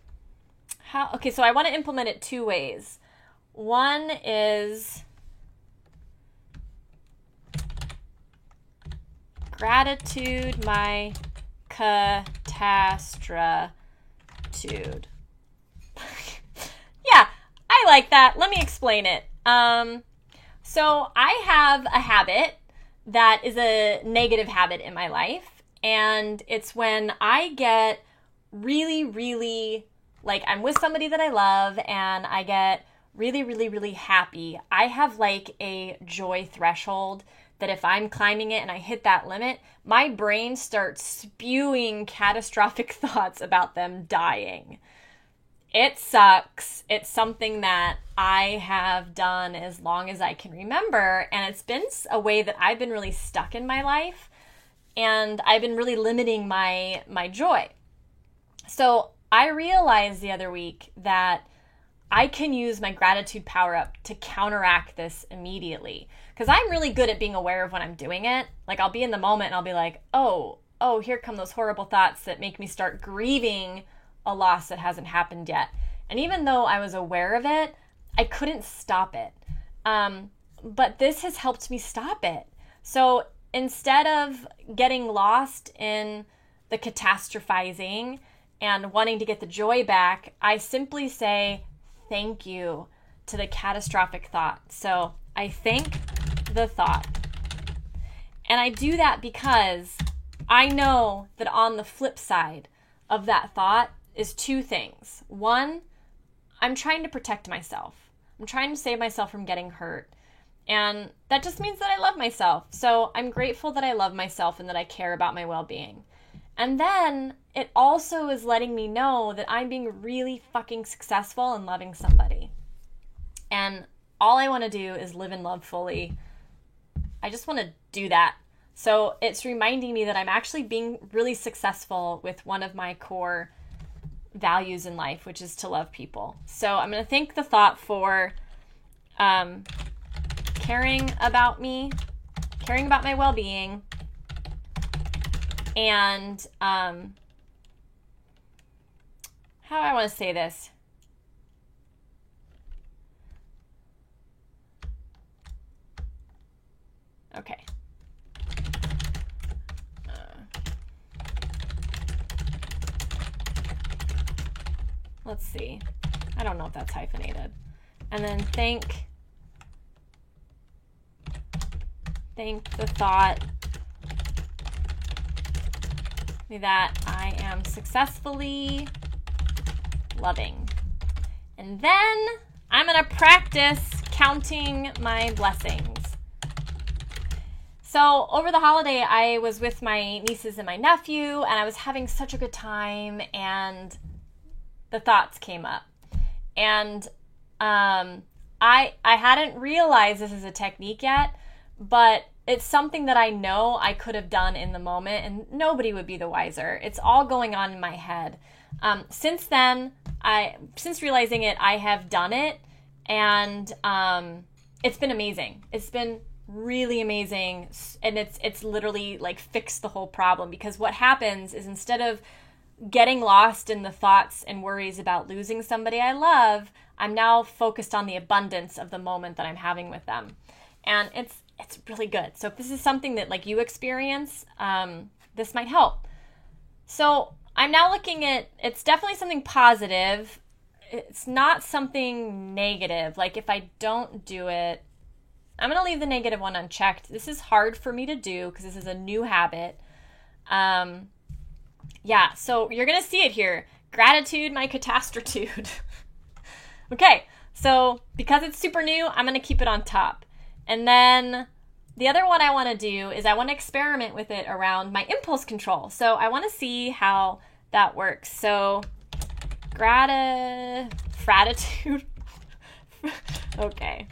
I want to implement it 2 ways. One is, Gratitude, my catastrophe. Yeah, I like that. Let me explain it. So I have a habit that is a negative habit in my life, and it's when I get really, really, like, I'm with somebody that I love and I get really, really, really happy. I have like a joy threshold that if I'm climbing it and I hit that limit, my brain starts spewing catastrophic thoughts about them dying. It sucks. It's something that I have done as long as I can remember, and it's been a way that I've been really stuck in my life, and I've been really limiting my joy. So I realized the other week that I can use my gratitude power up to counteract this immediately. Because I'm really good at being aware of when I'm doing it. Like, I'll be in the moment and I'll be like, oh, here come those horrible thoughts that make me start grieving a loss that hasn't happened yet. And even though I was aware of it, I couldn't stop it. But this has helped me stop it. So instead of getting lost in the catastrophizing and wanting to get the joy back, I simply say thank you to the catastrophic thought. So I thank the thought. And I do that because I know that on the flip side of that thought is two things. One, I'm trying to protect myself. I'm trying to save myself from getting hurt. And that just means that I love myself. So I'm grateful that I love myself and that I care about my well-being. And then it also is letting me know that I'm being really fucking successful in loving somebody. And all I want to do is live and love fully. I just want to do that. So it's reminding me that I'm actually being really successful with one of my core values in life, which is to love people. So I'm going to thank the thought for caring about me, caring about my well-being, and how do I want to say this? Okay. Let's see. I don't know if that's hyphenated. And then thank the thought that I am successfully loving. And then I'm going to practice counting my blessings. So over the holiday, I was with my nieces and my nephew, and I was having such a good time, and the thoughts came up. And I hadn't realized this is a technique yet, but it's something that I know I could have done in the moment, and nobody would be the wiser. It's all going on in my head. Since then, since realizing it, I have done it, and it's been amazing. It's been really amazing, and it's literally like fixed the whole problem, because what happens is instead of getting lost in the thoughts and worries about losing somebody I love, I'm now focused on the abundance of the moment that I'm having with them. And it's really good. So if this is something that like you experience, this might help. So I'm now looking at, it's definitely something positive. It's not something negative. Like if I don't do it, I'm going to leave the negative one unchecked. This is hard for me to do because this is a new habit. Yeah, so you're going to see it here. Gratitude, my catastrophe. Okay, so because it's super new, I'm going to keep it on top. And then the other one I want to do is I want to experiment with it around my impulse control. So I want to see how that works. So gratitude. Okay.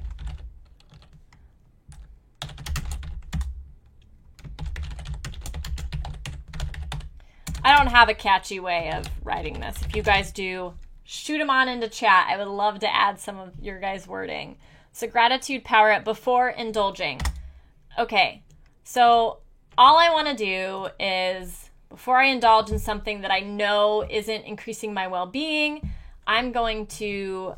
I don't have a catchy way of writing this. If you guys do, shoot them on into chat. I would love to add some of your guys' wording. So gratitude power up before indulging. Okay, so all I want to do is, before I indulge in something that I know isn't increasing my well-being, I'm going to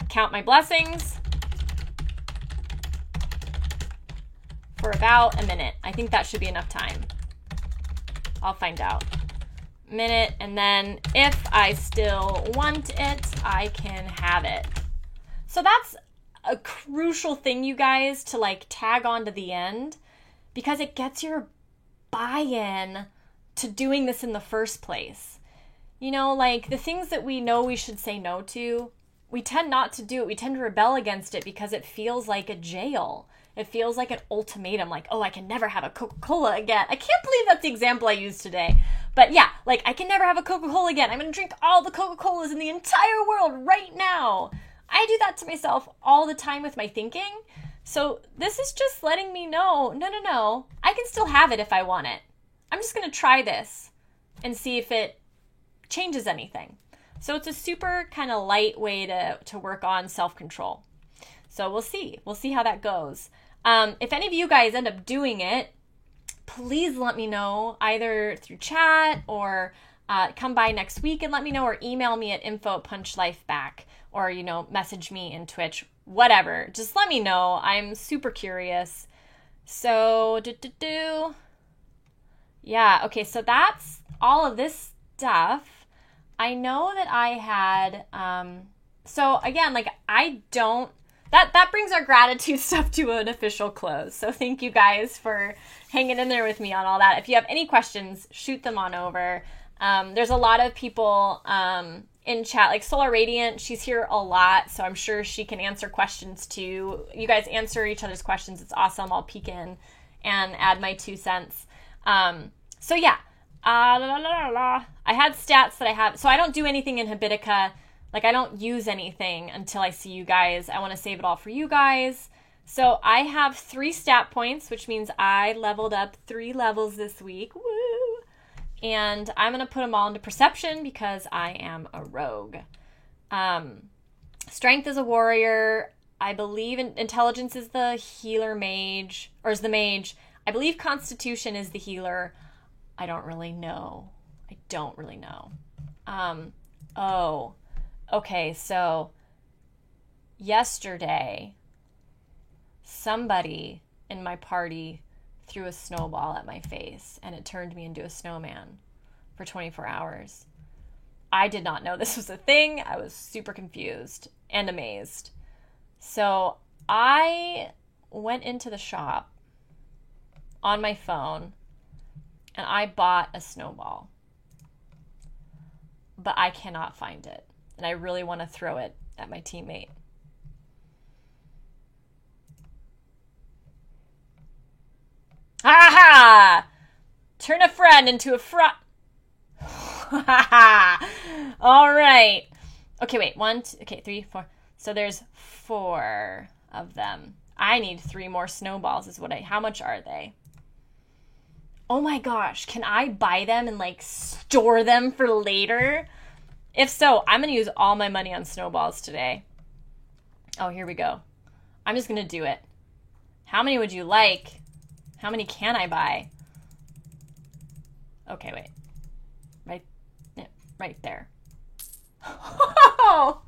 count my blessings, for about a minute. I think that should be enough time. I'll find out. Minute, and then if I still want it, I can have it. So that's a crucial thing, you guys, to like tag on to the end, because it gets your buy-in to doing this in the first place. You know, like the things that we know we should say no to, we tend not to do it. We tend to rebel against it because it feels like a jail. It feels like an ultimatum, like, oh, I can never have a Coca-Cola again. I can't believe that's the example I used today. But yeah, like, I can never have a Coca-Cola again. I'm going to drink all the Coca-Colas in the entire world right now. I do that to myself all the time with my thinking. So this is just letting me know, no, I can still have it if I want it. I'm just going to try this and see if it changes anything. So it's a super kind of light way to work on self-control. So we'll see. We'll see how that goes. If any of you guys end up doing it, please let me know either through chat or come by next week and let me know, or email me at info@punchlifeback, or, you know, message me in Twitch, whatever. Just let me know. I'm super curious. So, yeah, okay, so that's all of this stuff. I know that I had, so again, like, I don't, that brings our gratitude stuff to an official close. So thank you guys for hanging in there with me on all that. If you have any questions, shoot them on over. There's a lot of people in chat, like Solar Radiant, she's here a lot, so I'm sure she can answer questions too. You guys answer each other's questions. It's awesome. I'll peek in and add my 2 cents. So yeah, I had stats that I have. So I don't do anything in Habitica. Like, I don't use anything until I see you guys. I want to save it all for you guys. So I have 3 stat points, which means I leveled up 3 levels this week. Woo! And I'm going to put them all into perception because I am a rogue. Strength is a warrior. I believe intelligence is the healer mage, or is the mage. I believe constitution is the healer. I don't really know. Oh. Okay, so yesterday, somebody in my party threw a snowball at my face, and it turned me into a snowman for 24 hours. I did not know this was a thing. I was super confused and amazed. So I went into the shop on my phone, and I bought a snowball. But I cannot find it. And I really want to throw it at my teammate. Ha ha! Turn a friend into a All right. Okay, wait. 1, 2, okay, 3, 4. So there's 4 of them. I need 3 more snowballs is what how much are they? Oh my gosh, can I buy them and like store them for later? If so, I'm going to use all my money on snowballs today. Oh, here we go. I'm just going to do it. How many would you like? How many can I buy? Okay, wait. Right there. Oh,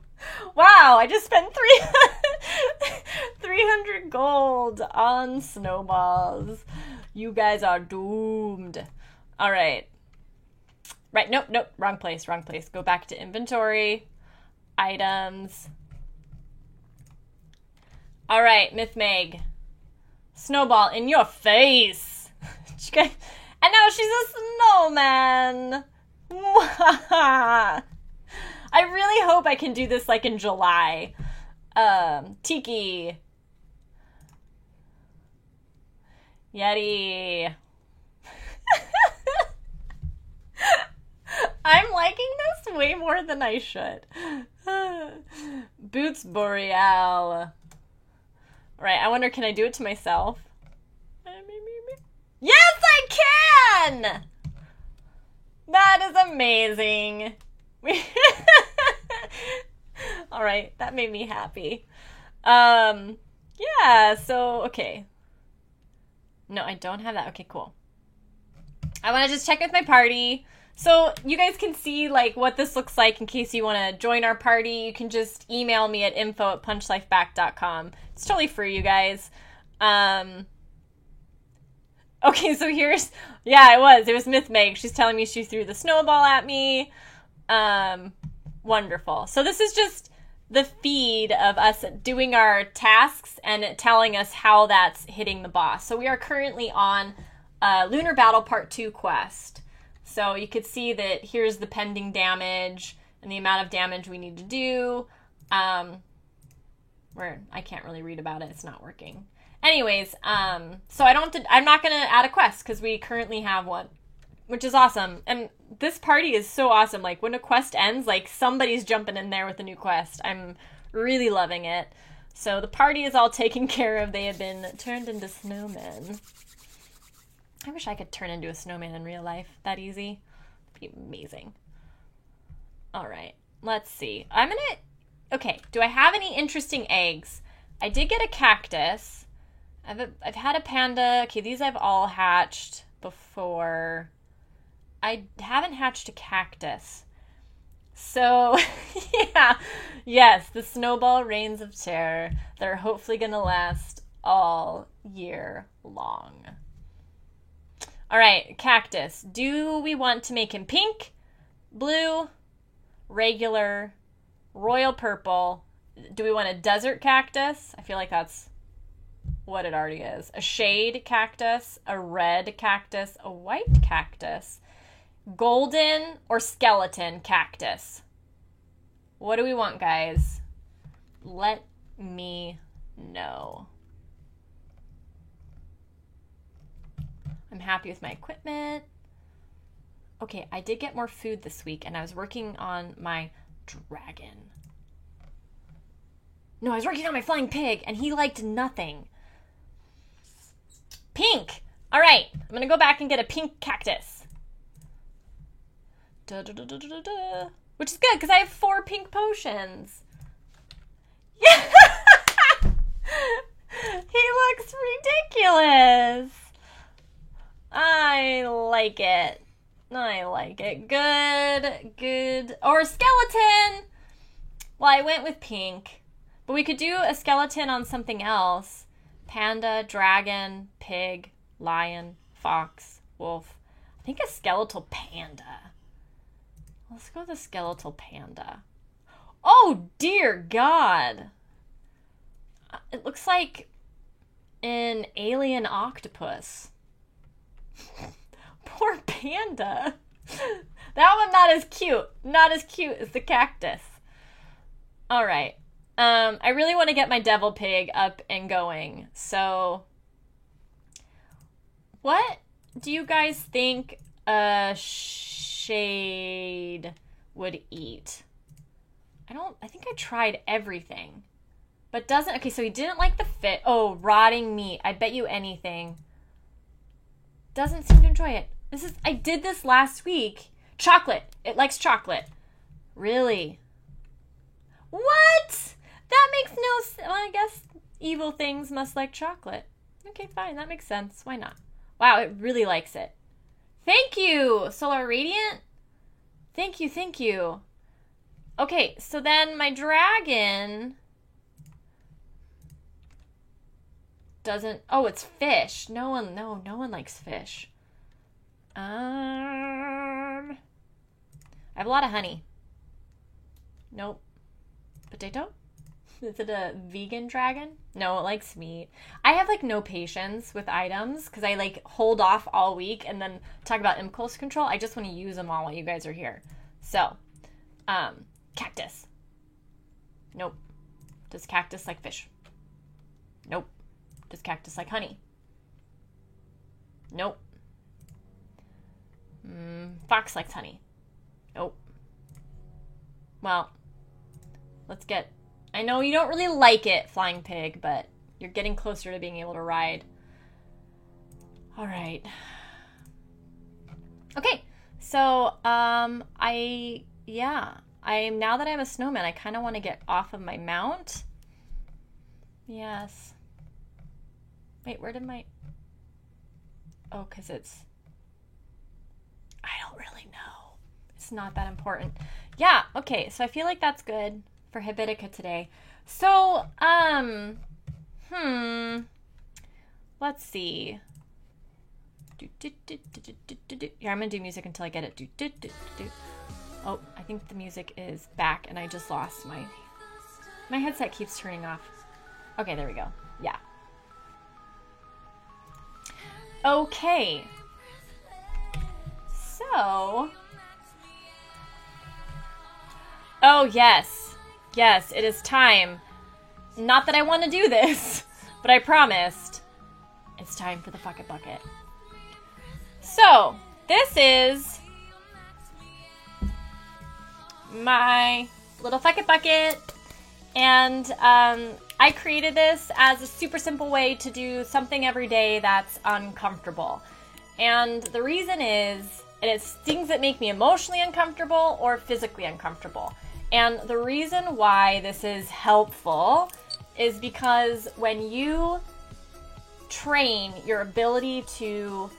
wow, I just spent 300 gold on snowballs. You guys are doomed. All right. Right, nope, wrong place. Go back to inventory, items. All right, Myth Meg. Snowball in your face. And now she's a snowman. I really hope I can do this like in July. Tiki. Yeti. I'm liking this way more than I should. Boots Boreal. Right, I wonder, can I do it to myself? Yes, I can! That is amazing. All right, that made me happy. Yeah, so, okay. No, I don't have that. Okay, cool. I want to just check with my party. So you guys can see like what this looks like in case you want to join our party. You can just email me at info@punchlifeback.com. It's totally free, you guys. Okay, so here's, yeah, it was Myth Meg. She's telling me she threw the snowball at me. Wonderful. So this is just the feed of us doing our tasks and telling us how that's hitting the boss. So we are currently on Lunar Battle Part 2 quest. So you could see that here's the pending damage and the amount of damage we need to do. Where I can't really read about it. It's not working. Anyways, so I'm not going to add a quest because we currently have one, which is awesome. And this party is so awesome. Like, when a quest ends, like, somebody's jumping in there with a new quest. I'm really loving it. So the party is all taken care of. They have been turned into snowmen. I wish I could turn into a snowman in real life. That easy. It'd be amazing. All right. Let's see. Okay, do I have any interesting eggs? I did get a cactus. I've had a panda. Okay, these I've all hatched before. I haven't hatched a cactus. So, yeah. Yes, the snowball rains of terror. They're hopefully going to last all year long. All right, cactus. Do we want to make him pink, blue, regular, royal purple? Do we want a desert cactus? I feel like that's what it already is. A shade cactus, a red cactus, a white cactus, golden or skeleton cactus. What do we want, guys? Let me know. I'm happy with my equipment. Okay, I did get more food this week, and I was working on my dragon. No, I was working on my flying pig, and he liked nothing. Pink! All right, I'm going to go back and get a pink cactus. Which is good, because I have 4 pink potions. Yeah! He looks ridiculous. I like it. Good. Or skeleton! Well, I went with pink. But we could do a skeleton on something else. Panda, dragon, pig, lion, fox, wolf. I think a skeletal panda. Let's go with a skeletal panda. Oh, dear God. It looks like an alien octopus. Poor panda. That one not as cute. Not as cute as the cactus. All right. I really want to get my devil pig up and going. So, what do you guys think a shade would eat? I think I tried everything. But doesn't, okay, so he didn't like the fit. Oh, rotting meat. I bet you anything. Doesn't seem to enjoy it. I did this last week. Chocolate. It likes chocolate. Really? What? That makes no sense. Well, I guess evil things must like chocolate. Okay, fine. That makes sense. Why not? Wow, it really likes it. Thank you, Solar Radiant. Thank you. Okay, so then my dragon doesn't... Oh, it's fish. No one likes fish. I have a lot of honey. Nope. Potato? Is it a vegan dragon? No, it likes meat. I have, like, no patience with items because I, like, hold off all week and then talk about impulse control. I just want to use them all while you guys are here. So, cactus. Nope. Does cactus like fish? Nope. Does cactus like honey? Nope. Fox likes honey. Nope. Well, let's get... I know you don't really like it, Flying Pig, but you're getting closer to being able to ride. All right. Okay, so, now that I'm a snowman, I kind of want to get off of my mount. Yes. Wait, where did my... Oh, because it's... I don't really know. It's not that important. Yeah, okay, so I feel like that's good for Habitica today. So, let's see. Here, I'm gonna do music until I get it. Oh, I think the music is back and I just lost my headset keeps turning off. Okay, there we go. Yeah. Okay. So, oh yes. Yes, it is time. Not that I want to do this, but I promised. It's time for the Fuck It Bucket. So, this is my little Fuck It Bucket, and I created this as a super simple way to do something every day that's uncomfortable. And the reason is, it's things that make me emotionally uncomfortable or physically uncomfortable. And the reason why this is helpful is because when you train your ability to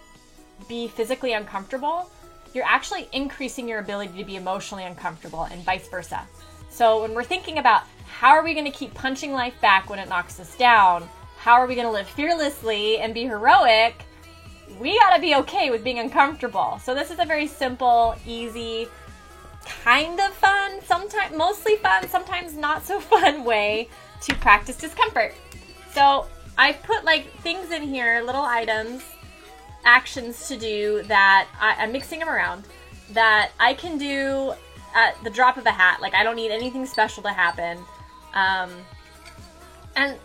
be physically uncomfortable, you're actually increasing your ability to be emotionally uncomfortable and vice versa. So when we're thinking about how are we going to keep punching life back when it knocks us down, how are we going to live fearlessly and be heroic, we got to be okay with being uncomfortable. So this is a very simple, easy, kind of fun, sometimes mostly fun, sometimes not so fun way to practice discomfort. So I've put like things in here, little items, actions to do that I'm mixing them around that I can do at the drop of a hat. Like I don't need anything special to happen. And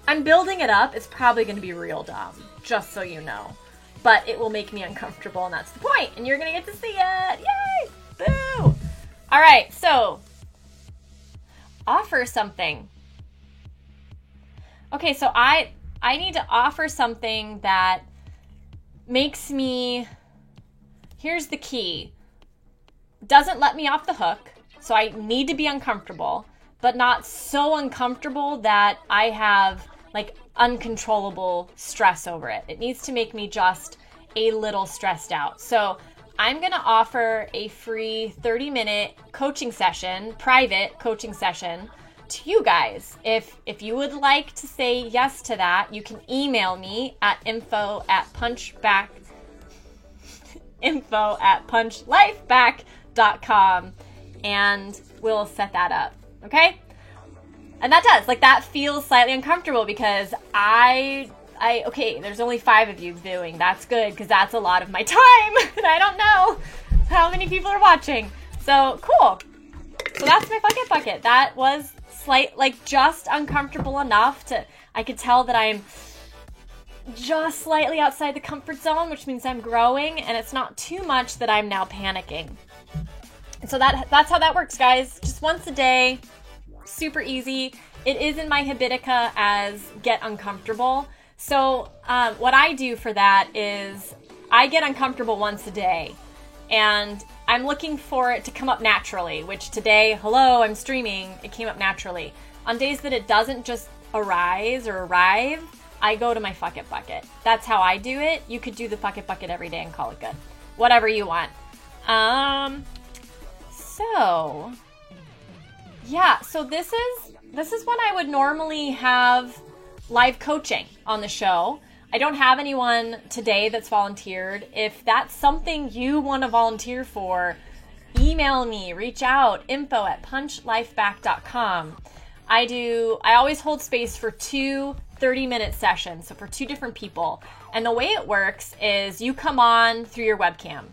I'm building it up. It's probably going to be real dumb, just so you know. But it will make me uncomfortable, and that's the point. And you're going to get to see it. Yay! Boo! All right, so offer something. Okay, so I need to offer something that makes me, here's the key, doesn't let me off the hook. So I need to be uncomfortable, but not so uncomfortable that I have like uncontrollable stress over it. It needs to make me just a little stressed out. So I'm going to offer a free 30-minute coaching session, private coaching session to you guys. If you would like to say yes to that, you can email me at info@punchlifeback.com and we'll set that up. Okay? And that feels slightly uncomfortable because okay, there's only 5 of you viewing. That's good because that's a lot of my time and I don't know how many people are watching. So, cool. So that's my Fuck It Bucket. That was just uncomfortable enough I could tell that I'm just slightly outside the comfort zone, which means I'm growing, and it's not too much that I'm now panicking. And so that's how that works, guys. Just once a day, super easy. It is in my Habitica as get uncomfortable. So what I do for that is I get uncomfortable once a day, and I'm looking for it to come up naturally, which today, hello, I'm streaming, it came up naturally. On days that it doesn't just arise or arrive, I go to my Fuck It Bucket. That's how I do it. You could do the Fuck It Bucket every day and call it good. Whatever you want. So this is when I would normally have live coaching on the show. I don't have anyone today that's volunteered. If that's something you want to volunteer for, email me, reach out, info@punchlifeback.com. I always hold space for 2 30-minute sessions, so for 2 different people. And the way it works is you come on through your webcam.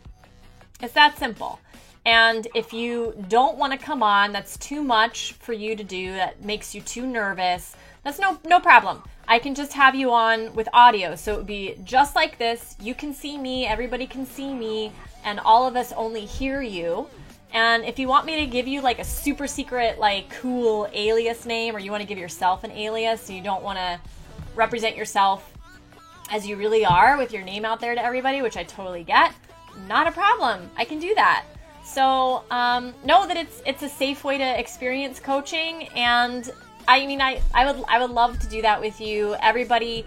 It's that simple. And if you don't want to come on, that's too much for you to do, that makes you too nervous, that's no problem. I can just have you on with audio. So it would be just like this. You can see me, everybody can see me, and all of us only hear you. And if you want me to give you like a super secret, like cool alias name, or you want to give yourself an alias so you don't want to represent yourself as you really are with your name out there to everybody, which I totally get, not a problem. I can do that. So know that it's a safe way to experience coaching, and I would love to do that with you. Everybody,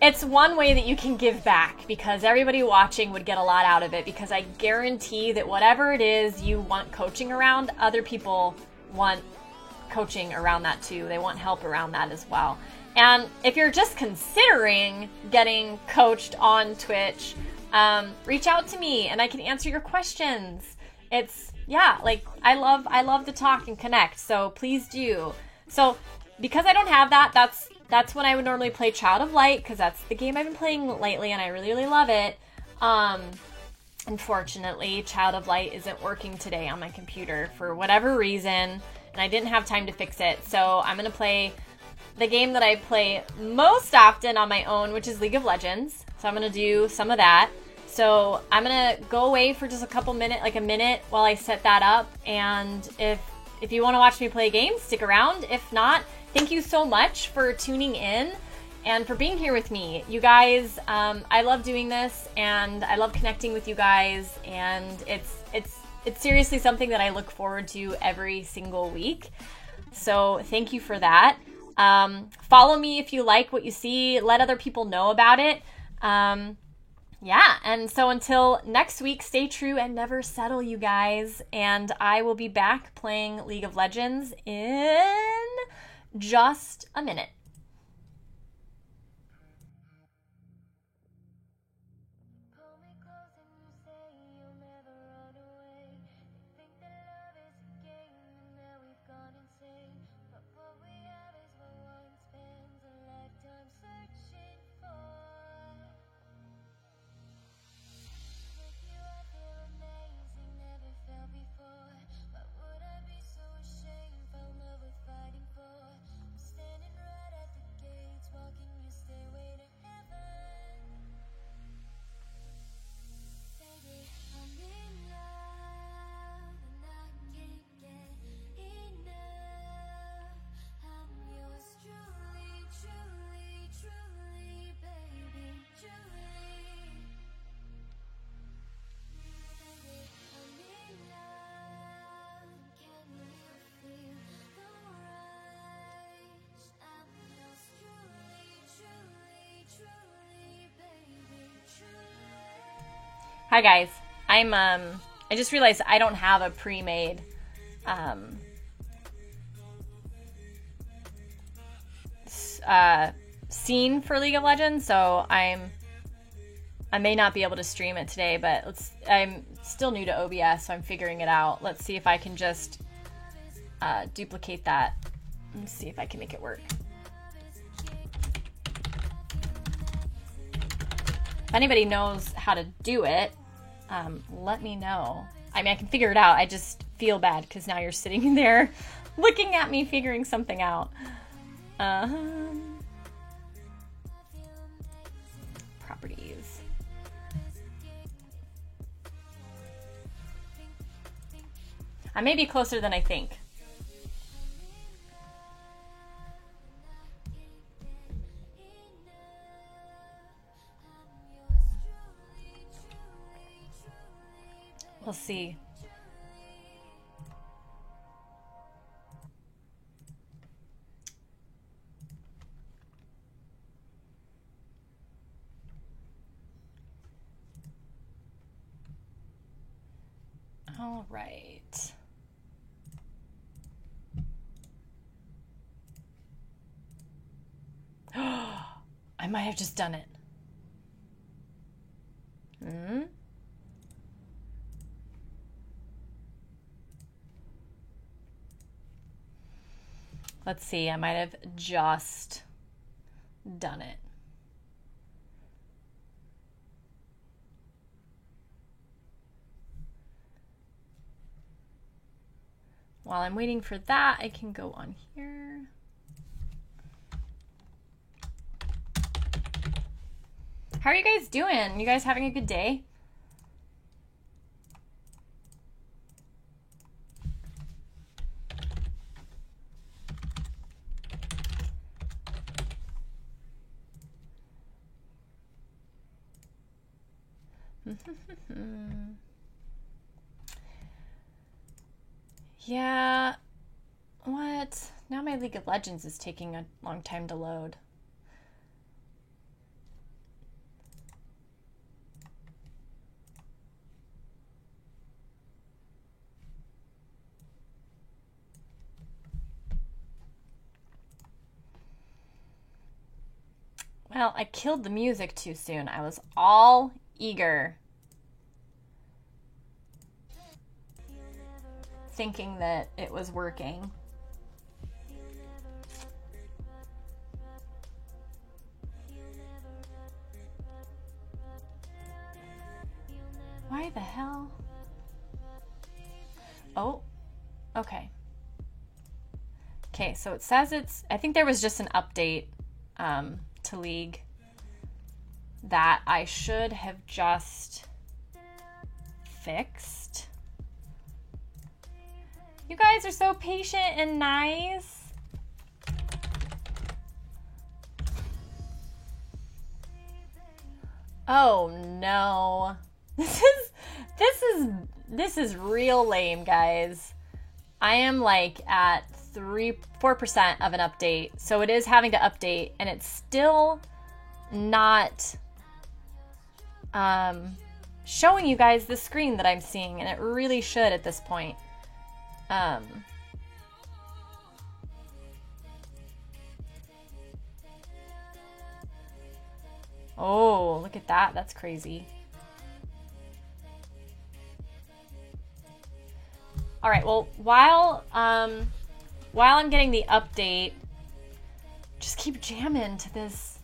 it's one way that you can give back, because everybody watching would get a lot out of it, because I guarantee that whatever it is you want coaching around, other people want coaching around that too. They want help around that as well. And if you're just considering getting coached on Twitch, reach out to me and I can answer your questions. It's, yeah, like I love to talk and connect. So please do. So because I don't have that, that's when I would normally play Child of Light, because that's the game I've been playing lately and I really, really love it. Unfortunately, Child of Light isn't working today on my computer for whatever reason, and I didn't have time to fix it. So I'm going to play the game that I play most often on my own, which is League of Legends. So I'm going to do some of that. So I'm going to go away for just a minute while I set that up. And if you want to watch me play a game, stick around. If not, thank you so much for tuning in and for being here with me. You guys, I love doing this and I love connecting with you guys, and it's seriously something that I look forward to every single week. So thank you for that. Follow me if you like what you see. Let other people know about it. Yeah, and so until next week, stay true and never settle, you guys. And I will be back playing League of Legends in just a minute. Hi guys, I just realized I don't have a pre-made scene for League of Legends, so I may not be able to stream it today, but I'm still new to OBS, so I'm figuring it out. Let's see if I can just duplicate that and see if I can make it work. If anybody knows how to do it, let me know. I mean, I can figure it out. I just feel bad because now you're sitting there looking at me figuring something out. Properties. I may be closer than I think. We'll see. All right. I might have just done it. Let's see, I might have just done it. While I'm waiting for that, I can go on here. How are you guys doing? You guys having a good day? Yeah. What? Now my League of Legends is taking a long time to load. Well, I killed the music too soon. I was all eager, thinking that it was working. Why the hell? Oh, okay. Okay, so it says I think there was just an update to League that I should have just fixed. You guys are so patient and nice. Oh no. This is real lame, guys. I am like at 4% of an update. So it is having to update and it's still not showing you guys the screen that I'm seeing, and it really should at this point. Oh, look at that. That's crazy. All right, well, while I'm getting the update, just keep jamming to this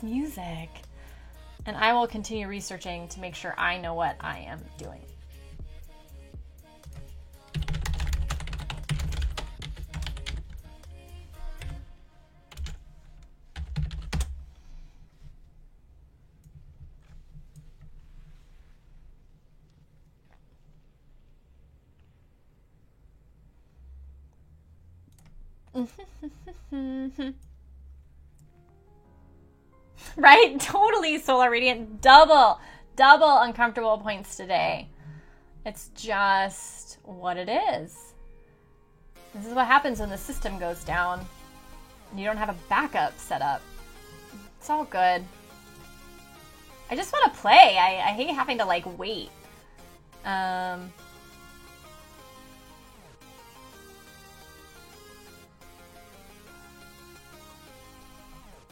music. And I will continue researching to make sure I know what I am doing. Right? Totally, Solar Radiant. Double uncomfortable points today. It's just what it is. This is what happens when the system goes down and you don't have a backup set up. It's all good. I just want to play. I hate having to like wait.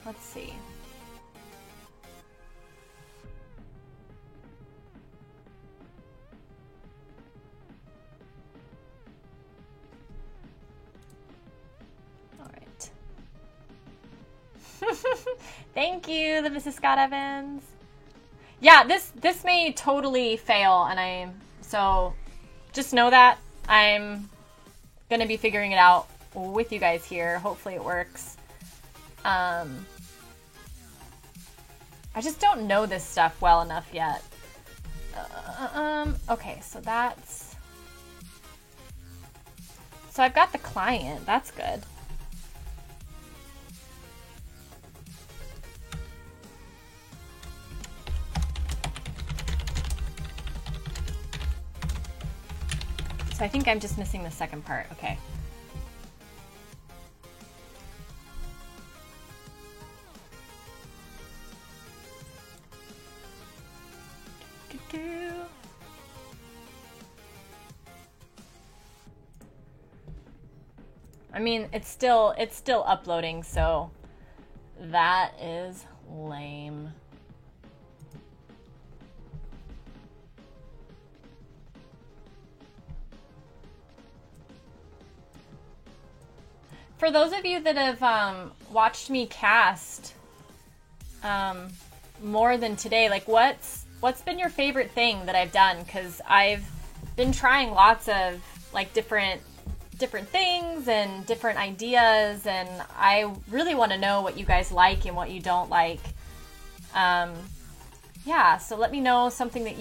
Let's see. All right. Thank you, the Mrs. Scott Evans. Yeah, this may totally fail, and so just know that I'm gonna be figuring it out with you guys here. Hopefully it works. I just don't know this stuff well enough yet. Okay, so I've got the client. That's good. So I think I'm just missing the second part. Okay. I mean, it's still uploading, so that is lame. For those of you that have watched me cast more than today, like what's been your favorite thing that I've done? Because I've been trying lots of like different things and different ideas, and I really want to know what you guys like and what you don't like. Yeah, so let me know something that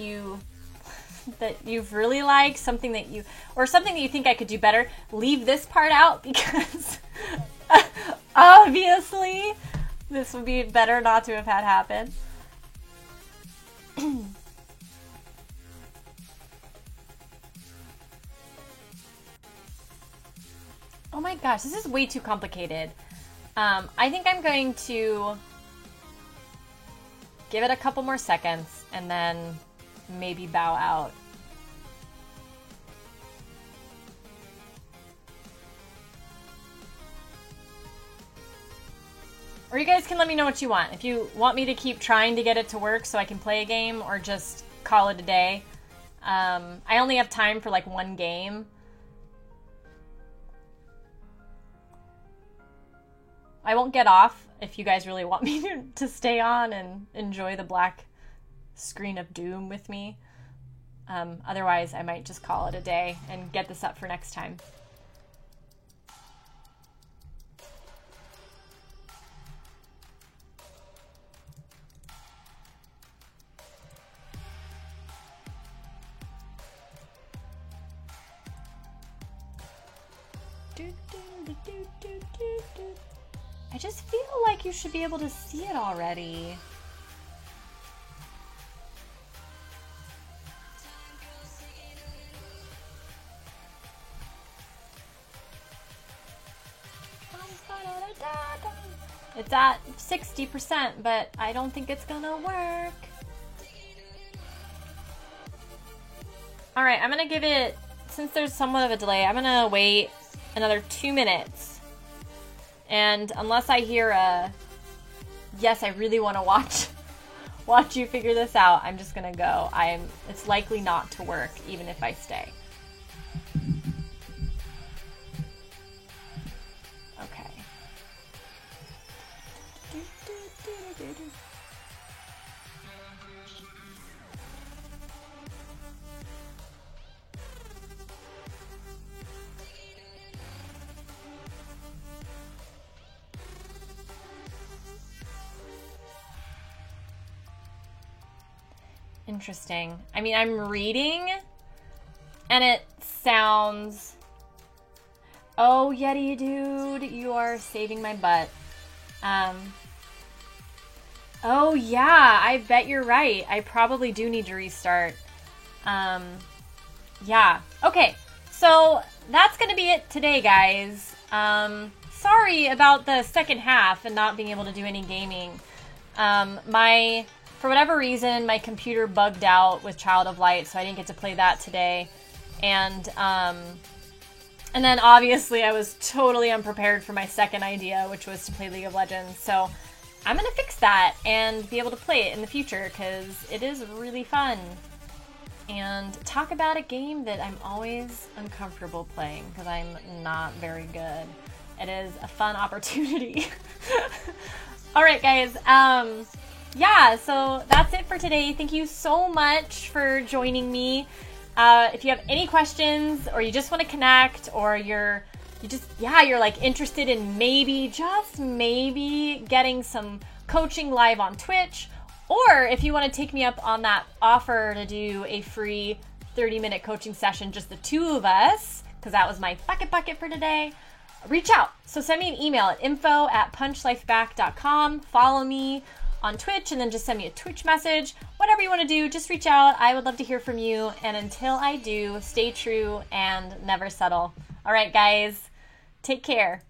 you've really liked, something that you think I could do better. Leave this part out because obviously this would be better not to have had happen. Oh my gosh, this is way too complicated. I think I'm going to give it a couple more seconds and then maybe bow out. Or you guys can let me know what you want. If you want me to keep trying to get it to work so I can play a game, or just call it a day. I only have time for like one game. I won't get off if you guys really want me to stay on and enjoy the black screen of doom with me. Otherwise, I might just call it a day and get this up for next time. I just feel like you should be able to see it already. It's at 60%, but I don't think it's gonna work. Alright, I'm gonna give it, since there's somewhat of a delay, I'm gonna wait another 2 minutes. And unless I hear a, yes, I really want to watch you figure this out, I'm just gonna go. It's likely not to work, even if I stay. Okay. Interesting. I mean, I'm reading, and it sounds... Oh, Yeti dude, you are saving my butt. Oh, yeah, I bet you're right. I probably do need to restart. Yeah. Okay, so that's going to be it today, guys. Sorry about the second half and not being able to do any gaming. For whatever reason, my computer bugged out with Child of Light, so I didn't get to play that today. And then obviously I was totally unprepared for my second idea, which was to play League of Legends. So I'm going to fix that and be able to play it in the future, because it is really fun. And talk about a game that I'm always uncomfortable playing, because I'm not very good. It is a fun opportunity. Alright guys, yeah, so that's it for today. Thank you so much for joining me. If you have any questions, or you just want to connect, or you're like interested in just maybe getting some coaching live on Twitch, or if you want to take me up on that offer to do a free 30-minute coaching session, just the two of us, because that was my bucket for today, reach out. So send me an email at info@punchlifeback.com. Follow me on Twitch, and then just send me a Twitch message. Whatever you want to do, just reach out. I would love to hear from you. And until I do, stay true and never settle. All right, guys, take care.